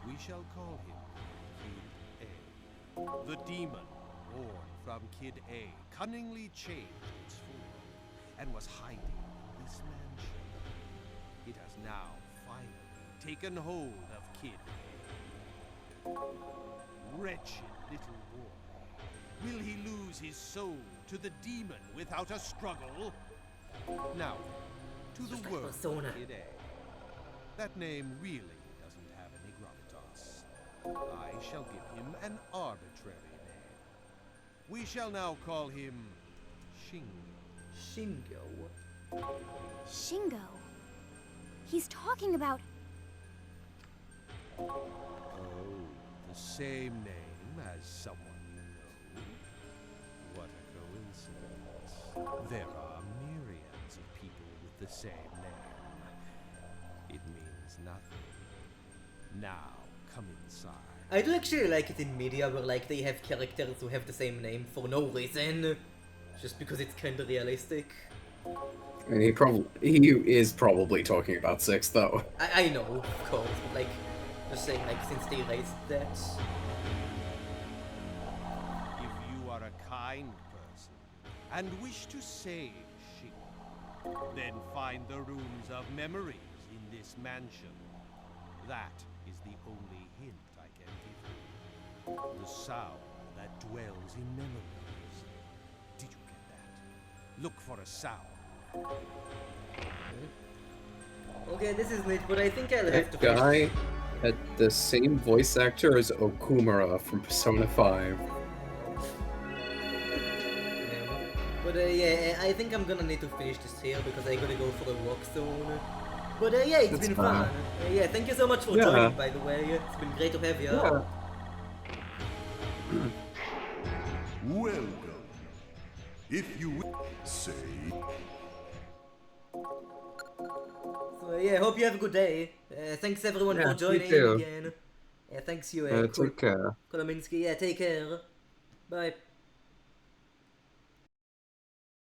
We shall call him Kid A. The demon, born from Kid A, cunningly changed its form and was hiding in this mansion. It has now finally taken hold of Kid A. Wretched little boy. Will he lose his soul to the demon without a struggle? Now, to the world of Persona. Kid A. That name really doesn't have any gravitas. I shall give him an arbitrary name. We shall now call him Shingo. Shingo. Shingo. He's talking about. Oh, the same name as someone you know. What a coincidence. There are myriads of people with the same name. It means nothing. Now, come inside. I do actually like it in media where like they have characters who have the same name for no reason, just because it's kinda realistic. And he is probably talking about 6 though. I know, of course, but like, just saying like since they raised that. If you are a kind person and wish to save Shingo, then find the rooms of memories in this mansion. That is the only hint I can give you. The sound that dwells in memories. Did you get that? Look for a sound. Okay, this is neat, but I think I'll have That to guy had the same voice actor as Okumura from Persona 5. But yeah, I think I'm gonna need to finish this here because I gotta go for a walk soon. But yeah, it's That's been fine. fun. Yeah, thank you so much for Yeah. joining, by the way. It's been great to have you. Yeah. Welcome. If you say. So yeah, hope you have a good day. Thanks everyone Yeah, for you joining too. again. Yeah, thanks you. Take care. Kolominski. Yeah, take care. Bye.